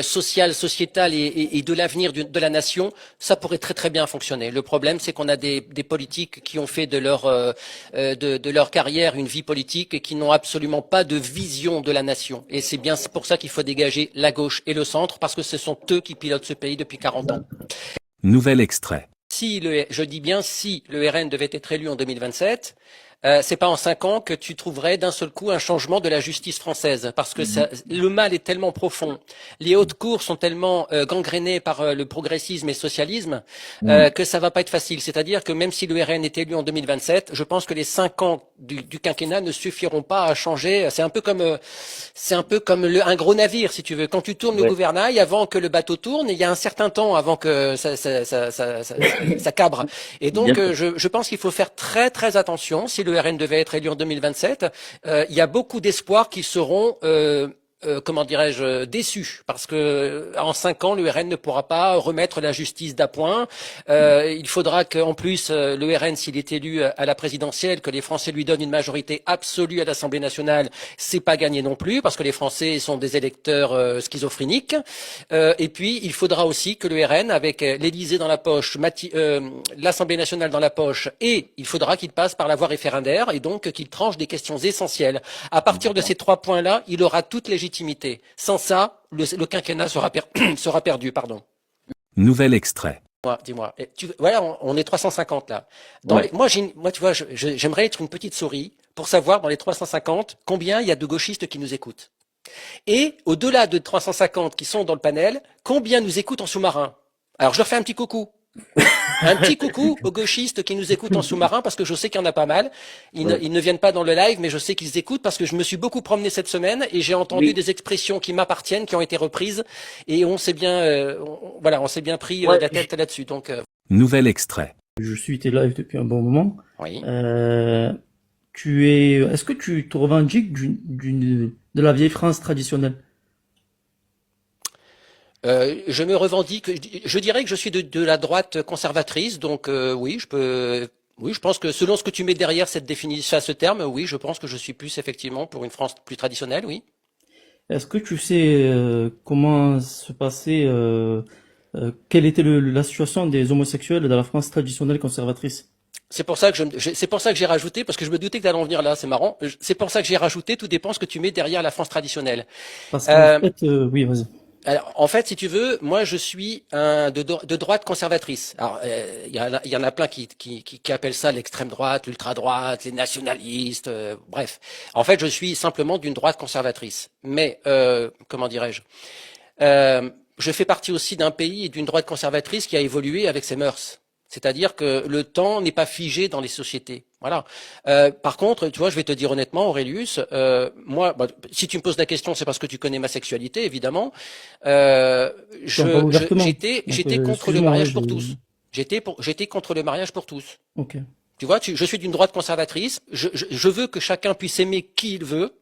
sociales, sociétales et de l'avenir de la nation, ça pourrait très très bien fonctionner. Le problème, c'est qu'on a des politiques qui ont fait de leur carrière une vie politique et qui n'ont absolument pas de vision de la nation. Et c'est bien pour ça qu'il faut dégager la gauche et le centre, parce que ce sont eux qui pilotent ce pays depuis 40 ans. Nouvel extrait. Je dis bien si le RN devait être élu en 2027, c'est pas en 5 ans que tu trouverais d'un seul coup un changement de la justice française, parce que le mal est tellement profond, les hautes cours sont tellement gangrénées par le progressisme et le socialisme que ça va pas être facile. C'est-à-dire que même si le RN est élu en 2027, je pense que les 5 ans du quinquennat ne suffiront pas à changer. C'est un peu comme un gros navire, si tu veux. Quand tu tournes le gouvernail, avant que le bateau tourne, il y a un certain temps avant que ça cabre. Et donc, je pense qu'il faut faire très très attention. Si le RN devait être élu en 2027, il y a beaucoup d'espoirs qui seront comment dirais-je, déçus, parce que en 5 ans, le RN ne pourra pas remettre la justice d'appoint. Il faudra qu'en plus, le RN, s'il est élu à la présidentielle, que les Français lui donnent une majorité absolue à l'Assemblée nationale. C'est pas gagné non plus, parce que les Français sont des électeurs schizophréniques. Et puis, il faudra aussi que le RN, avec l'Élysée dans la poche, l'Assemblée nationale dans la poche, et il faudra qu'il passe par la voie référendaire, et donc qu'il tranche des questions essentielles. À partir de ces 3 points-là, il aura toute légitimité. Sans ça, le quinquennat sera perdu, pardon. Nouvel extrait. Dis-moi. Voilà, on est 350 là. Moi, tu vois, j'aimerais être une petite souris pour savoir dans les 350 combien il y a de gauchistes qui nous écoutent. Et au-delà de 350 qui sont dans le panel, combien nous écoutent en sous-marin? Alors, je leur fais un petit coucou. Un petit coucou aux gauchistes qui nous écoutent en sous-marin, parce que je sais qu'il y en a pas mal. Ils ne viennent pas dans le live, mais je sais qu'ils écoutent, parce que je me suis beaucoup promené cette semaine et j'ai entendu des expressions qui m'appartiennent, qui ont été reprises, et on s'est bien, on s'est bien pris la tête là-dessus. Donc, Nouvel extrait. Je suis tes lives depuis un bon moment. oui. Est-ce que tu te revendiques de la vieille France traditionnelle? Je me revendique, je dirais que je suis de la droite conservatrice, donc oui, je pense que selon ce que tu mets derrière cette définition, à ce terme, oui, je pense que je suis plus effectivement pour une France plus traditionnelle, oui. Est-ce que tu sais comment se passait, quelle était la situation des homosexuels dans la France traditionnelle conservatrice? C'est pour ça que j'ai rajouté, parce que je me doutais que t'allais en venir là, c'est marrant. C'est pour ça que j'ai rajouté, tout dépend ce que tu mets derrière la France traditionnelle. Parce qu'en fait, oui, vas-y. Alors, en fait, si tu veux, moi, je suis de droite conservatrice. Alors, il y en a plein qui appellent ça l'extrême droite, l'ultra droite, les nationalistes, bref. En fait, je suis simplement d'une droite conservatrice. Mais, comment dirais-je, je fais partie aussi d'un pays et d'une droite conservatrice qui a évolué avec ses mœurs. C'est-à-dire que le temps n'est pas figé dans les sociétés. Voilà. Par contre, tu vois, je vais te dire honnêtement, Aurelius, moi, si tu me poses la question, c'est parce que tu connais ma sexualité, évidemment. J'étais contre le mariage pour tous. J'étais contre le mariage pour tous. Ok. Tu vois, je suis d'une droite conservatrice. Je veux que chacun puisse aimer qui il veut,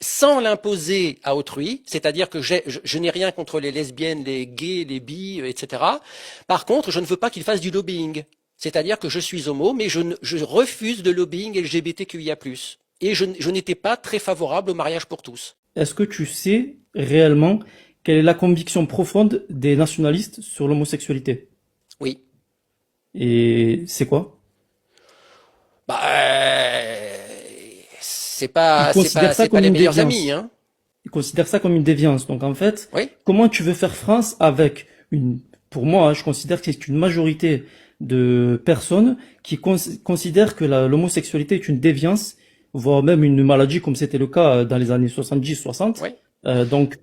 sans l'imposer à autrui. C'est-à-dire que je n'ai rien contre les lesbiennes, les gays, les bi, etc. Par contre, je ne veux pas qu'ils fassent du lobbying. C'est-à-dire que je suis homo, mais je refuse de lobbying LGBTQIA+. Et je n'étais pas très favorable au mariage pour tous. Est-ce que tu sais réellement quelle est la conviction profonde des nationalistes sur l'homosexualité? Oui. Et c'est quoi? C'est pas les meilleurs amis, hein. Ils considèrent ça comme une déviance. Donc en fait, oui. Comment tu veux faire France avec pour moi, je considère que c'est une majorité de personnes qui considèrent que l'homosexualité est une déviance, voire même une maladie, comme c'était le cas dans les années 70-60. Oui. Donc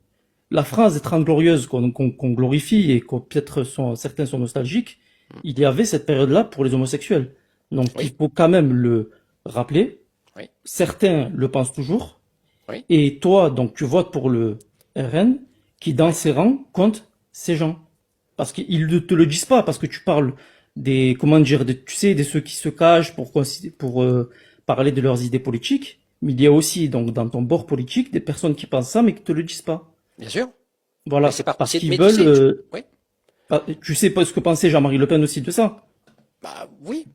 la phrase des 30 glorieuses qu'on glorifie et qu'on peut-être certains sont nostalgiques, il y avait cette période-là pour les homosexuels. Donc il faut quand même le rappeler. Oui. Certains le pensent toujours. Oui. Et toi, donc tu votes pour le RN qui, dans ses rangs, compte ces gens. Parce qu'ils ne te le disent pas, parce que tu parles comment dire, tu sais, de ceux qui se cachent pour parler de leurs idées politiques. Mais il y a aussi, donc, dans ton bord politique, des personnes qui pensent ça, mais qui te le disent pas. Bien sûr. Voilà. Mais c'est pas, Parce qu'ils mais tu veulent, sais, oui. tu sais pas ce que pensait Jean-Marie Le Pen aussi de ça. Bah, oui. Et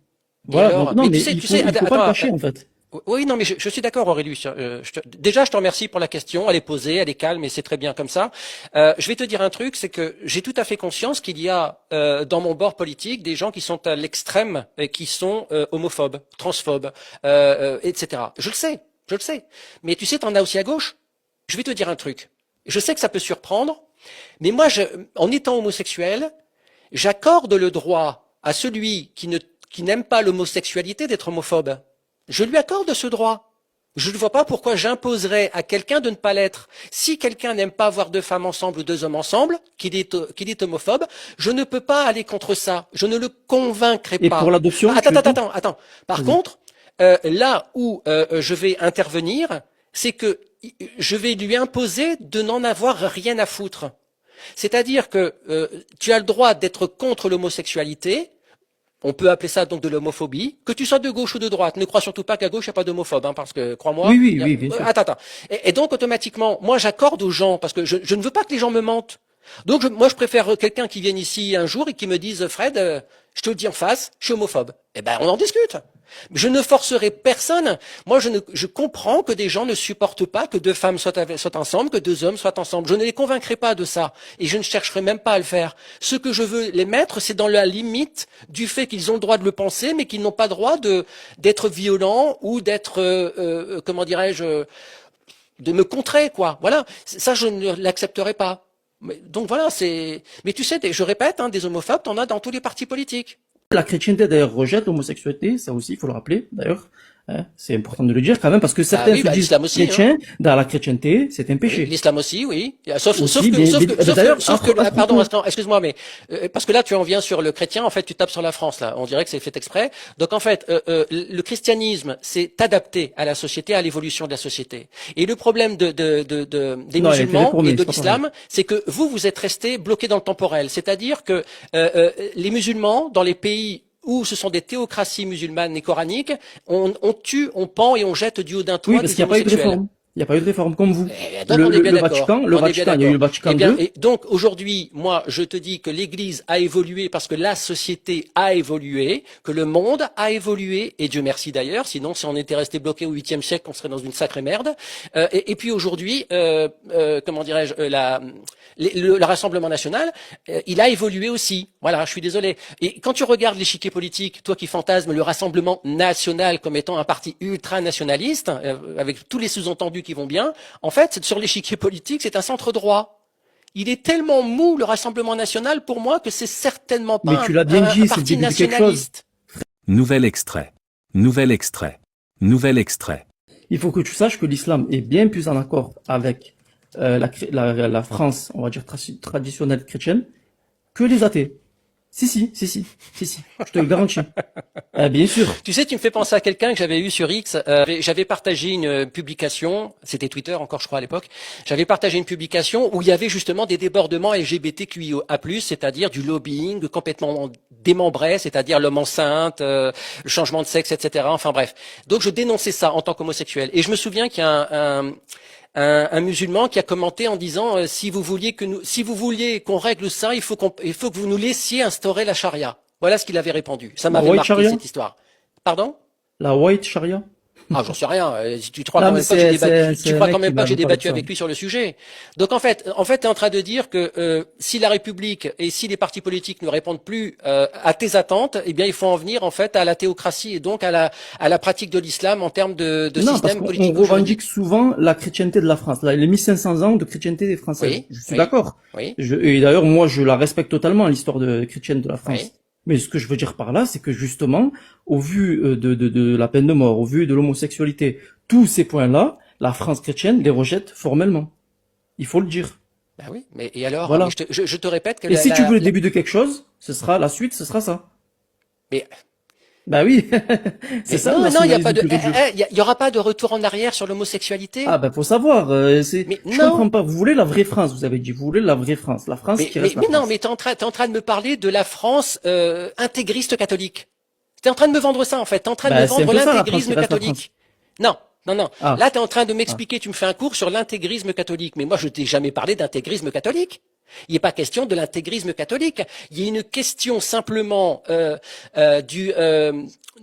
Voilà. alors, Donc, non, mais mais tu sais, il faut pas le cacher, en fait. oui, non, mais je suis d'accord, Aurélien. Déjà, je te remercie pour la question. Elle est posée, elle est calme et c'est très bien comme ça. Je vais te dire un truc, c'est que j'ai tout à fait conscience qu'il y a dans mon bord politique des gens qui sont à l'extrême et qui sont homophobes, transphobes, etc. Je le sais. Mais tu sais, t'en as aussi à gauche. Je vais te dire un truc. Je sais que ça peut surprendre, mais moi, en étant homosexuel, j'accorde le droit à celui qui n'aime pas l'homosexualité d'être homophobe. Je lui accorde ce droit. Je ne vois pas pourquoi j'imposerais à quelqu'un de ne pas l'être. Si quelqu'un n'aime pas voir deux femmes ensemble ou deux hommes ensemble, qu'il est homophobe, je ne peux pas aller contre ça. Je ne le convaincrai Et pas. pour l'adoption, Attends. Par Vas-y. contre, là où je vais intervenir, c'est que je vais lui imposer de n'en avoir rien à foutre. C'est-à-dire que tu as le droit d'être contre l'homosexualité. On peut appeler ça donc de l'homophobie. Que tu sois de gauche ou de droite, ne crois surtout pas qu'à gauche il n'y a pas d'homophobe, hein, parce que crois-moi. Oui, bien sûr. Attends. Et donc automatiquement, moi j'accorde aux gens parce que je ne veux pas que les gens me mentent. Donc moi je préfère quelqu'un qui vienne ici un jour et qui me dise Fred, je te le dis en face, je suis homophobe. Eh ben on en discute. Je ne forcerai personne. Moi, je comprends que des gens ne supportent pas que deux femmes soient ensemble, que deux hommes soient ensemble. Je ne les convaincrai pas de ça. Et je ne chercherai même pas à le faire. Ce que je veux les mettre, c'est dans la limite du fait qu'ils ont le droit de le penser, mais qu'ils n'ont pas le droit d'être violents ou d'être, comment dirais-je, de me contrer, quoi. Voilà. Ça, je ne l'accepterai pas. Donc voilà, mais tu sais, je répète, hein, des homophobes, t'en as dans tous les partis politiques. La chrétienté, d'ailleurs, rejette l'homosexualité, ça aussi, il faut le rappeler, d'ailleurs. Hein, c'est important de le dire quand même, parce que certains se disent l'islam aussi, chrétiens, dans la chrétienté, c'est un péché. L'islam aussi, oui. Sauf que, pardon, excuse-moi, mais parce que là, tu en viens sur le chrétien, en fait, tu tapes sur la France, là. On dirait que c'est fait exprès. Donc, en fait, le christianisme, c'est adapté à la société, à l'évolution de la société. Et le problème des musulmans et de l'islam, c'est que vous êtes restés bloqués dans le temporel. C'est-à-dire que les musulmans, dans les pays où ce sont des théocraties musulmanes et coraniques, on tue, on pend et on jette du haut d'un toit parce des qu'il n'y a pas eu de homosexuels. réforme. Il n'y a pas eu de réforme comme vous. Donc on est bien d'accord. Le Vatican, il y a eu le Vatican II. Et donc aujourd'hui, moi, je te dis que l'Église a évolué parce que la société a évolué, que le monde a évolué, et Dieu merci d'ailleurs. Sinon, si on était resté bloqué au 8e siècle, on serait dans une sacrée merde. Et puis aujourd'hui, comment dirais-je, le Rassemblement national, il a évolué aussi. Voilà, je suis désolé. Et quand tu regardes l'échiquier politique, toi qui fantasmes le Rassemblement national comme étant un parti ultranationaliste, avec tous les sous-entendus qui vont bien, en fait, sur l'échiquier politique, c'est un centre droit. Il est tellement mou, le Rassemblement national, pour moi, que c'est certainement pas Mais tu l'as bien dit, un c'est le parti début de quelque chose. nationaliste. Nouvel extrait. Nouvel extrait. Nouvel extrait. Il faut que tu saches que l'islam est bien plus en accord avec la France, on va dire traditionnelle chrétienne, que les athées. Si, je te le garantis. Bien sûr. Tu sais, tu me fais penser à quelqu'un que j'avais eu sur X. J'avais partagé une publication, c'était Twitter encore, je crois, à l'époque. J'avais partagé une publication où il y avait justement des débordements LGBTQIA+, c'est-à-dire du lobbying complètement démembré, c'est-à-dire l'homme enceinte, le changement de sexe, etc. Enfin bref. Donc je dénonçais ça en tant qu'homosexuel. Et je me souviens qu'il y a un musulman qui a commenté en disant si vous vouliez qu'on règle ça, il faut que vous nous laissiez instaurer la charia. Voilà ce qu'il avait répondu. Ça m'avait marqué charia, cette histoire. Pardon? La white charia? Ah, j'en sais rien. Tu crois quand même pas que j'ai débattu avec lui sur le sujet. Donc en fait, t'es en train de dire que si la République et si les partis politiques ne répondent plus à tes attentes, eh bien il faut en venir en fait à la théocratie et donc à la pratique de l'islam en termes de système politique. On revendique souvent la chrétienté de la France. Là, les 1500 ans de chrétienté des Français. Oui, je suis d'accord. Oui. Et d'ailleurs, moi, je la respecte totalement, l'histoire chrétienne de la France. Oui. Mais ce que je veux dire par là, c'est que justement, au vu de la peine de mort, au vu de l'homosexualité, tous ces points-là, la France chrétienne les rejette formellement. Il faut le dire. Ben oui, mais et alors, voilà. je te répète que si tu veux le début de quelque chose, la suite, ce sera ça. Mais Bah oui, c'est Mais ça le non, non, il y a pas nationalisme de, pur et dur. il y aura pas de retour en arrière sur l'homosexualité. Ah ben faut savoir, Mais je non, comprends pas. Vous voulez la vraie France, vous avez dit, vous voulez la vraie France, la France qui reste la mais non, France. mais t'es en train de me parler de la France intégriste catholique. T'es en train de me vendre ça en fait. T'es en train de me Bah c'est un vendre peu ça la France qui l'intégrisme reste la France. catholique. Non, non, non. Ah, Là, t'es en train de ah. m'expliquer. Tu me fais un cours sur l'intégrisme catholique. Mais moi, je t'ai jamais parlé d'intégrisme catholique. Il n'est pas question de l'intégrisme catholique. Il y a une question simplement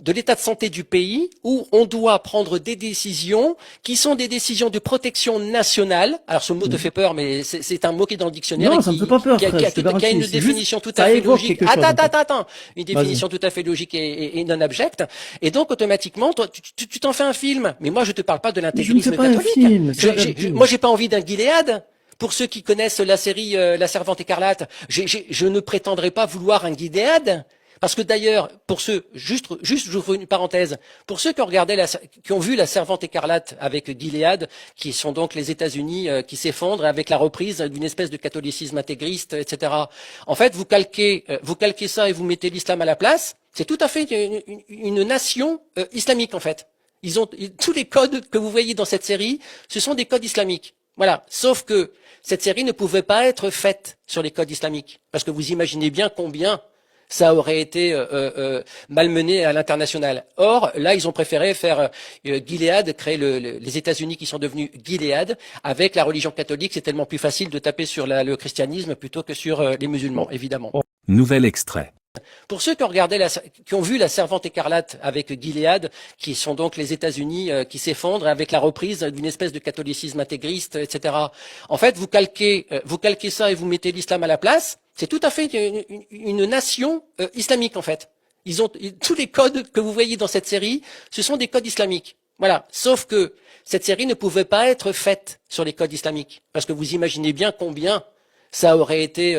de l'état de santé du pays où on doit prendre des décisions qui sont des décisions de protection nationale. Alors ce mot te Mhm. fait peur, mais c'est un mot qui est dans le dictionnaire et Non, ça me fait pas peur, frère, je te qui a garantis. une C'est juste, définition tout à ça fait évoque logique. quelque chose en fait. Attends. Une Vas-y. définition tout à fait logique et non abjecte. Et donc automatiquement, toi, tu t'en fais un film. Mais moi, je te parle pas de Mais je ne fais l'intégrisme pas un catholique. film, c'est interdit. Moi, j'ai pas envie d'un Gilead. Pour ceux qui connaissent la série La Servante écarlate, je ne prétendrai pas vouloir un Gilead. Parce que d'ailleurs, pour ceux, j'ouvre une parenthèse, pour ceux qui ont regardé qui ont vu La Servante écarlate avec Gilead, qui sont donc les États-Unis qui s'effondrent avec la reprise d'une espèce de catholicisme intégriste, etc. En fait, vous calquez ça et vous mettez l'islam à la place. C'est tout à fait une nation islamique en fait. Tous les codes que vous voyez dans cette série, ce sont des codes islamiques. Voilà. Sauf que cette série ne pouvait pas être faite sur les codes islamiques. Parce que vous imaginez bien combien ça aurait été malmené à l'international. Or, là, ils ont préféré faire Gilead, créer les États-Unis qui sont devenus Gilead, avec la religion catholique. C'est tellement plus facile de taper sur le christianisme plutôt que sur les musulmans, évidemment. Nouvel extrait. Pour ceux qui ont qui ont vu La Servante écarlate avec Gilead, qui sont donc les États-Unis qui s'effondrent avec la reprise d'une espèce de catholicisme intégriste, etc. En fait, vous calquez ça et vous mettez l'islam à la place. C'est tout à fait une nation islamique en fait. Tous les codes que vous voyez dans cette série, ce sont des codes islamiques. Voilà. Sauf que cette série ne pouvait pas être faite sur les codes islamiques, parce que vous imaginez bien combien ça aurait été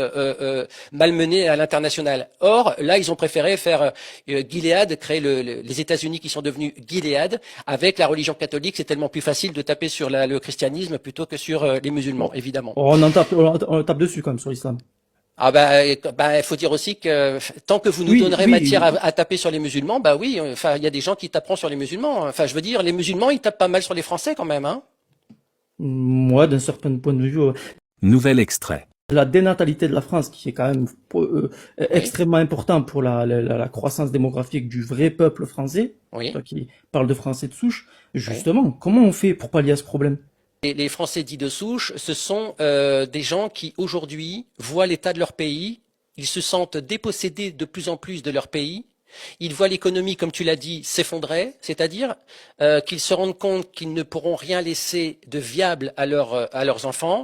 malmené à l'international. Or, là, ils ont préféré faire Gilead, créer les États-Unis qui sont devenus Gilead, avec la religion catholique. C'est tellement plus facile de taper sur le christianisme plutôt que sur les musulmans, évidemment. On tape dessus quand même sur l'islam. Ah il faut dire aussi que tant que vous nous Oui, donnerez oui. matière à taper sur les musulmans, bah oui, enfin il y a des gens qui taperont sur les musulmans. Enfin, je veux dire, les musulmans, ils tapent pas mal sur les Français quand même, hein. Moi, d'un certain point de vue, Nouvel extrait. la dénatalité de la France, qui est quand même Oui, extrêmement important pour la croissance démographique du vrai peuple français, oui, toi qui parles de Français de souche, oui. justement, comment on fait pour pallier à ce problème? Les Français dits de souche, ce sont des gens qui aujourd'hui voient l'état de leur pays, ils se sentent dépossédés de plus en plus de leur pays, ils voient l'économie, comme tu l'as dit, s'effondrer, c'est-à-dire qu'ils se rendent compte qu'ils ne pourront rien laisser de viable à leurs enfants,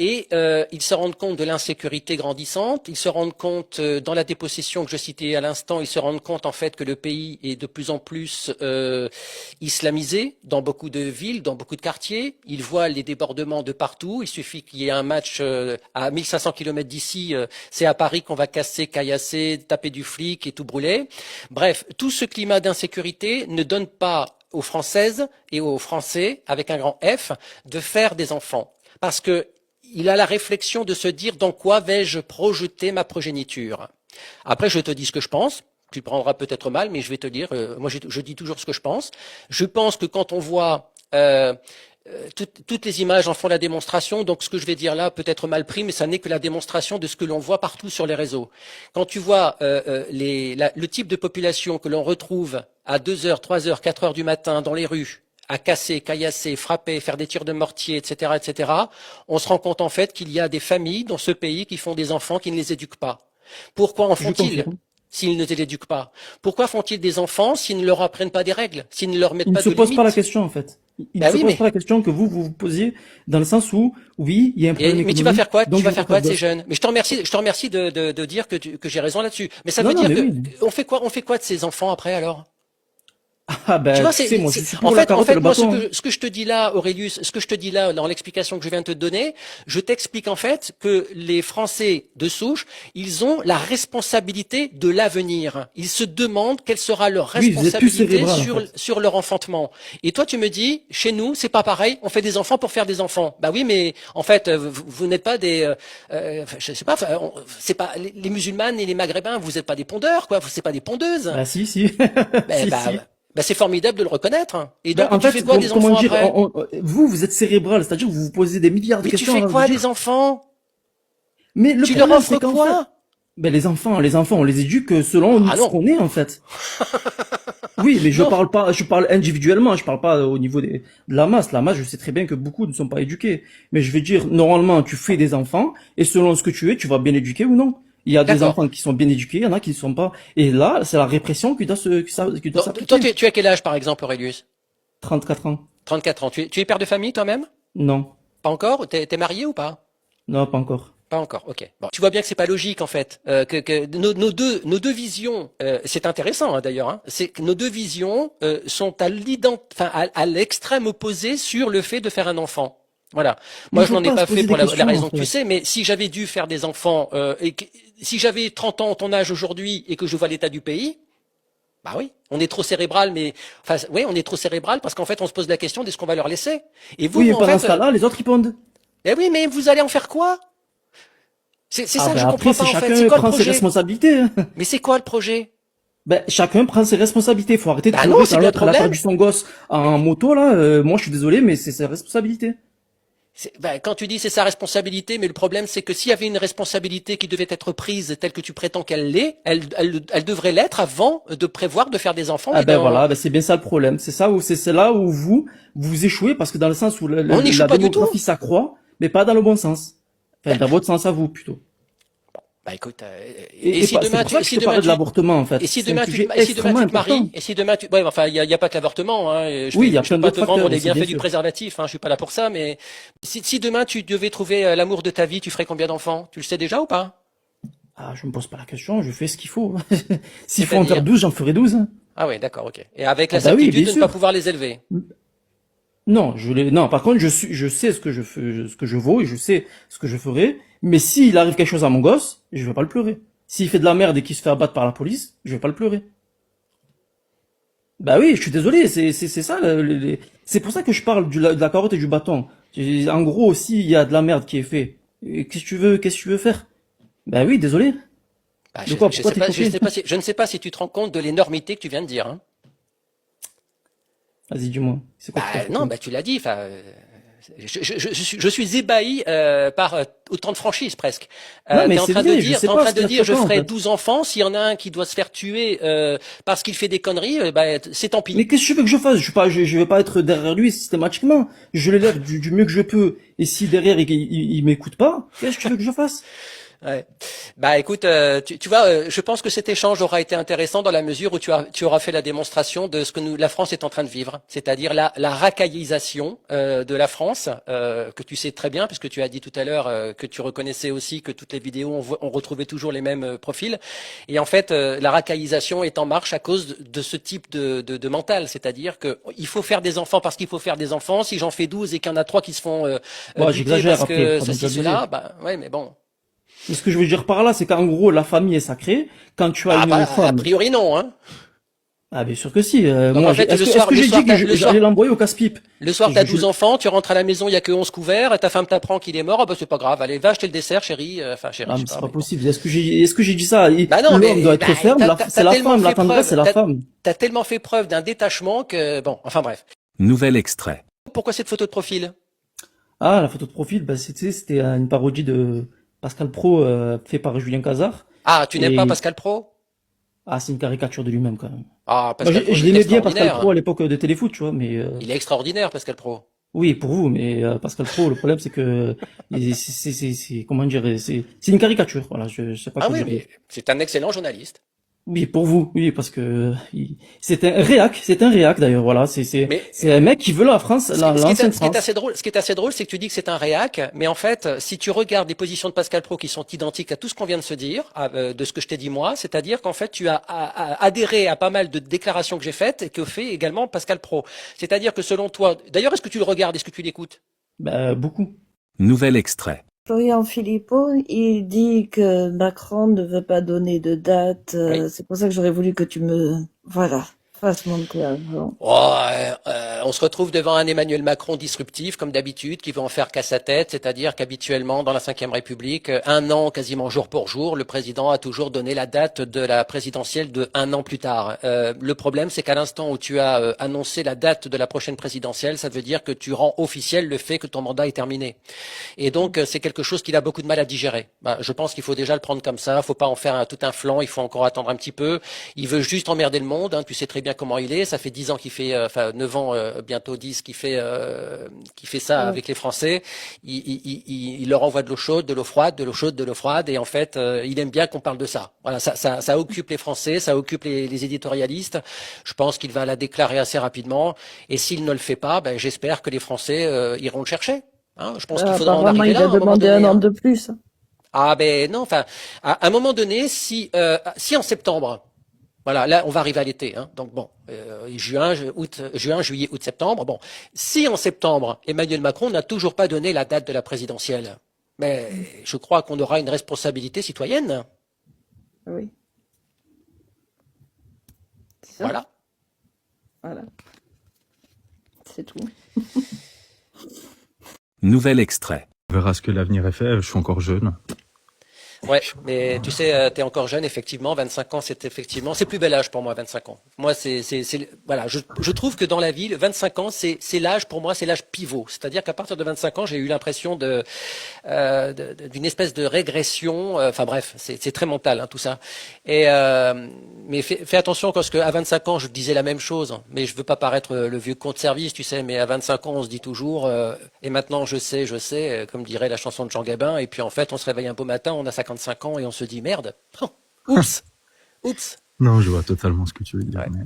et ils se rendent compte de l'insécurité grandissante, ils se rendent compte, dans la dépossession que je citais à l'instant, ils se rendent compte en fait que le pays est de plus en plus islamisé dans beaucoup de villes, dans beaucoup de quartiers. Ils voient les débordements de partout. Il suffit qu'il y ait un match à 1500 km d'ici, c'est à Paris qu'on va casser, caillasser, taper du flic et tout brûler. Bref, tout ce climat d'insécurité ne donne pas aux Françaises et aux Français, avec un grand F, de faire des enfants. Parce que il a la réflexion de se dire dans quoi vais-je projeter ma progéniture. Après, je te dis ce que je pense. Tu le prendras peut-être mal, mais je vais te dire, moi je dis toujours ce que je pense. Je pense que quand on voit toutes les images en font la démonstration, donc ce que je vais dire là peut être mal pris, mais ça n'est que la démonstration de ce que l'on voit partout sur les réseaux. Quand tu vois le type de population que l'on retrouve à 2 heures, 3 heures, 4 heures du matin dans les rues, à casser, caillasser, frapper, faire des tirs de mortier, etc., etc., on se rend compte en fait qu'il y a des familles dans ce pays qui font des enfants qui ne les éduquent pas. Pourquoi en Je font-ils confirme. s'ils ne les éduquent pas? Pourquoi font-ils des enfants s'ils ne leur apprennent pas des règles, s'ils ne leur mettent Il ne pas se de pose pas la limites? question, en fait. Il ne Ben se oui, pose mais pas la question que vous vous posiez, dans le sens où, oui, il y a un problème mais tu vas économique, faire quoi? donc Tu vas il faire faut quoi pas de ces bosser. jeunes? Mais je te remercie de dire que j'ai raison là-dessus. Mais ça Non, veut non, dire mais que oui. on fait quoi de ces enfants après alors? Ah Tu ben, vois, tu sais, moi, je suis en pour la fait, carotte et le moi, bâton, hein. ce que je te dis là, Aurelius, ce que je te dis là, dans l'explication que je viens de te donner, je t'explique en fait que les Français de souche, ils ont la responsabilité de l'avenir. Ils se demandent quelle sera leur Oui, vous êtes plus responsabilité cérébral, en fait. sur leur enfantement. Et toi, tu me dis, chez nous, c'est pas pareil, on fait des enfants pour faire des enfants. Bah oui, mais en fait, vous n'êtes pas je sais pas, c'est pas les musulmanes et les maghrébins, vous n'êtes pas des pondeurs, quoi, c'est pas des pondeuses. Bah si, si. Ben, Si, bah, si. bah, c'est formidable de le reconnaître. Et Ben, donc, en tu fais fait, quoi des comment enfants dire, après? vous êtes cérébral, c'est-à-dire que vous vous posez des milliards de Mais tu questions fais avant de quoi dire. des enfants? Mais le Tu leur problème, c'est offres qu'en fait, quoi? ben, les enfants, on les éduque selon Ah ce non. qu'on est, en fait. Oui, mais Non. je parle individuellement, je parle pas au niveau de la masse. La masse, je sais très bien que beaucoup ne sont pas éduqués. Mais je vais dire, normalement, tu fais des enfants, et selon ce que tu es, tu vas bien éduquer ou non. Il y a des D'accord. enfants qui sont bien éduqués, il y en a qui ne sont pas. Et là, c'est la répression qui doit Donc, toi, s'appliquer. tu as quel âge, par exemple, Aurelius? 34 ans. 34 ans. Tu es père de famille toi-même? Non. Pas encore? T'es marié ou pas? Non, pas encore. Pas encore, ok. Bon, tu vois bien que c'est pas logique en fait, que nos deux visions, c'est intéressant hein, d'ailleurs, hein, c'est que nos deux visions sont à l'extrême opposé sur le fait de faire un enfant. Voilà. Mais Moi, il je faut n'en ai pas se pas fait poser des pour la questions, en raison que tu fait. sais, mais si j'avais dû faire des enfants si j'avais 30 ans, ton âge aujourd'hui, et que je vois l'état du pays, bah oui, on est trop cérébral, mais enfin, oui, on est trop cérébral parce qu'en fait, on se pose la question de ce qu'on va leur laisser. Et Oui, mais en pendant fait, ce cas-là, les autres, ils pondent. eh oui, mais vous allez en faire quoi? C'est Ah ça que ben je après, comprends c'est pas en fait. chacun C'est quoi le prend ses projet? responsabilités, hein. Mais c'est quoi le projet? Ben, chacun prend ses responsabilités. Faut arrêter de Bah non, pleurer c'est quand bien le l'autre, elle a problème. perdu son gosse en moto, là. Moi, je suis désolé, mais c'est sa responsabilité. Bah, quand tu dis c'est sa responsabilité, mais le problème c'est que s'il y avait une responsabilité qui devait être prise telle que tu prétends qu'elle l'est, elle devrait l'être avant de prévoir de faire des enfants. Ah Et ben voilà, ben c'est bien ça le problème. C'est là où vous échouez parce que dans le sens où on n'échoue la pas du tout. démographie s'accroît, mais pas dans le bon sens. Enfin, dans votre sens à vous, plutôt. Bah écoute, et si C'est demain pour ça tu, que je si te demain parlais de tu, l'avortement, en fait. et si C'est un demain sujet et si demain extrêmement tu te maries, important. et si demain tu, ouais, enfin il y a pas que l'avortement, hein. Oui, il y a Je plein peux pas d'autres te vendre facteurs les aussi, bien bienfaits du sûr. préservatif, hein. Je suis pas là pour ça, mais si demain tu devais trouver l'amour de ta vie, tu ferais combien d'enfants? Tu le sais déjà ou pas? Ah, je me pose pas la question, je fais ce qu'il faut. S'il faut en faire C'est-à-dire? 12, j'en ferai 12, hein. Ah oui, d'accord, ok. Et avec Ah la bah oui, certitude bien de ne pas sûr. pouvoir les élever. Non, non, par contre, je sais ce que je fais, ce que je vaux et je sais ce que je ferai. Mais s'il arrive quelque chose à mon gosse, je vais pas le pleurer. S'il fait de la merde et qu'il se fait abattre par la police, je vais pas le pleurer. Bah oui, je suis désolé, c'est ça, c'est pour ça que je parle de la carotte et du bâton. En gros, s'il y a de la merde qui est fait, qu'est-ce que tu veux faire? Bah oui, désolé. Bah, De quoi? je Pourquoi sais t'es pas, choqué? je ne sais pas si tu te rends compte de l'énormité que tu viens de dire, hein. Vas-y, dis-moi. C'est quoi que t'as Bah, non, choqué? bah tu l'as dit. Enfin, je suis ébahi par autant de franchise presque. Non, mais T'es en c'est train de vrai, je dire, sais t'es en pas train ce de qu'il y a de dire, je choquant, en ferai fait. 12 enfants. S'il y en a un qui doit se faire tuer parce qu'il fait des conneries, bah, c'est tant pis. Mais qu'est-ce que tu veux que je fasse? Je vais pas être derrière lui systématiquement. Je l'élève du mieux que je peux. Et si derrière il m'écoute pas, qu'est-ce que tu veux que je fasse? Ouais. Bah écoute, tu vois, je pense que cet échange aura été intéressant dans la mesure où tu auras fait la démonstration de ce que la France est en train de vivre, c'est-à-dire la racaillisation de la France, que tu sais très bien, puisque tu as dit tout à l'heure que tu reconnaissais aussi que toutes les vidéos on retrouvait toujours les mêmes profils. Et en fait, la racaillisation est en marche à cause de ce type de mental, c'est-à-dire que il faut faire des enfants parce qu'il faut faire des enfants. Si j'en fais 12 et qu'il y en a 3 qui se font Bon, buter j'exagère parce après, que faut pas ceci, abuser. cela, bah ouais, mais bon. Mais ce que je veux dire par là, c'est qu'en gros, la famille est sacrée. Quand tu as Ah une bah, a femme, priori non, hein. ah bien sûr que si. Donc Moi, en fait, est-ce que j'ai dit que j'allais l'envoyer au casse-pipe? le soir, Je- t'as je- 12 enfants, tu rentres à la maison, il y a que 11 couverts, et ta femme t'apprend qu'il est mort, ah bah c'est pas grave, allez, va acheter le dessert, chérie, enfin chérie, Ah, je mais sais c'est pas. pas possible. Est-ce que j'ai dit ça? Bah non, L'homme doit mais être ferme. C'est la femme. La tendresse, c'est la femme. t'as tellement fait preuve d'un détachement que, bon, enfin bref. Nouvel extrait. Pourquoi cette photo de profil? Ah, la photo de profil, bah, c'était une parodie de Pascal Pro, fait par Julien Cazard. Ah, tu n'aimes Et- pas Pascal Pro? Ah, c'est une caricature de lui-même, quand même. Ah, Moi, Pascal Pro, je il est l'aimais bien, Pascal extraordinaire. Pro, à l'époque de Téléfoot, tu vois, mais, Il est extraordinaire, Pascal Pro. oui, pour vous, mais Pascal Pro, le problème, c'est que comment dire, c'est une caricature, voilà, je sais pas Ah quoi oui, dire. mais c'est un excellent journaliste. Oui, pour vous, oui, parce que c'est un réac d'ailleurs, voilà, Mais c'est un mec qui veut la France, l'ancienne ce qui est France. assez drôle, c'est que tu dis que c'est un réac, mais en fait, si tu regardes les positions de Pascal Praud qui sont identiques à tout ce qu'on vient de se dire, de ce que je t'ai dit moi, c'est-à-dire qu'en fait, tu as adhéré à pas mal de déclarations que j'ai faites et que fait également Pascal Praud. C'est-à-dire que selon toi, d'ailleurs, est-ce que tu le regardes, est-ce que tu l'écoutes? Bah, beaucoup. Nouvel extrait. Florian Philippot, il dit que Macron ne veut pas donner de date. Oui. C'est pour ça que j'aurais voulu que tu me, voilà, fasses monter un peu. Oh, on se retrouve devant un Emmanuel Macron disruptif, comme d'habitude, qui veut en faire qu'à sa tête, c'est-à-dire qu'habituellement, dans la Ve République, un an quasiment jour pour jour, le président a toujours donné la date de la présidentielle de un an plus tard. Le problème, c'est qu'à l'instant où tu as annoncé la date de la prochaine présidentielle, ça veut dire que tu rends officiel le fait que ton mandat est terminé. Et donc, c'est quelque chose qu'il a beaucoup de mal à digérer. Bah, je pense qu'il faut déjà le prendre comme ça, faut pas en faire tout un flanc, il faut encore attendre un petit peu. Il veut juste emmerder le monde, hein, tu sais très bien comment il est, ça fait 10 ans qu'il fait, 9 ans, bientôt 10, qu'il fait ça avec les Français. Il leur envoie de l'eau chaude, de l'eau froide, de l'eau chaude, de l'eau froide, et en fait, il aime bien qu'on parle de ça. Voilà, ça occupe les Français, ça occupe les éditorialistes. Je pense qu'il va la déclarer assez rapidement, et s'il ne le fait pas, ben, j'espère que les Français iront le chercher. Hein, je pense qu'il faudra en Apparemment, arriver il là à a un moment demandé donné. un an Hein. de plus. Ah ben non, enfin, à un moment donné, si en septembre, voilà, là on va arriver à l'été, hein, donc bon, juin, juillet, août, septembre, bon, si en septembre Emmanuel Macron n'a toujours pas donné la date de la présidentielle, mais je crois qu'on aura une responsabilité citoyenne. Oui. C'est ça. Voilà. Voilà. C'est tout. Nouvel extrait. On verra ce que l'avenir est fait. Je suis encore jeune. Ouais, mais tu sais, t'es encore jeune, effectivement. 25 ans, c'est plus bel âge pour moi, 25 ans. Moi, voilà, je trouve que dans la vie, 25 ans, c'est l'âge, pour moi, c'est l'âge pivot. C'est-à-dire qu'à partir de 25 ans, j'ai eu l'impression d'une espèce de régression. Enfin bref, c'est très mental, hein, tout ça. Mais fais attention parce qu'à 25 ans, je disais la même chose. Mais je veux pas paraître le vieux con de service, tu sais. Mais à 25 ans, on se dit toujours, et maintenant, je sais, comme dirait la chanson de Jean Gabin. Et puis en fait, on se réveille un beau matin, on a 55 ans et on se dit merde. Oups, oups. Non, je vois totalement ce que tu veux dire. Ouais. Mais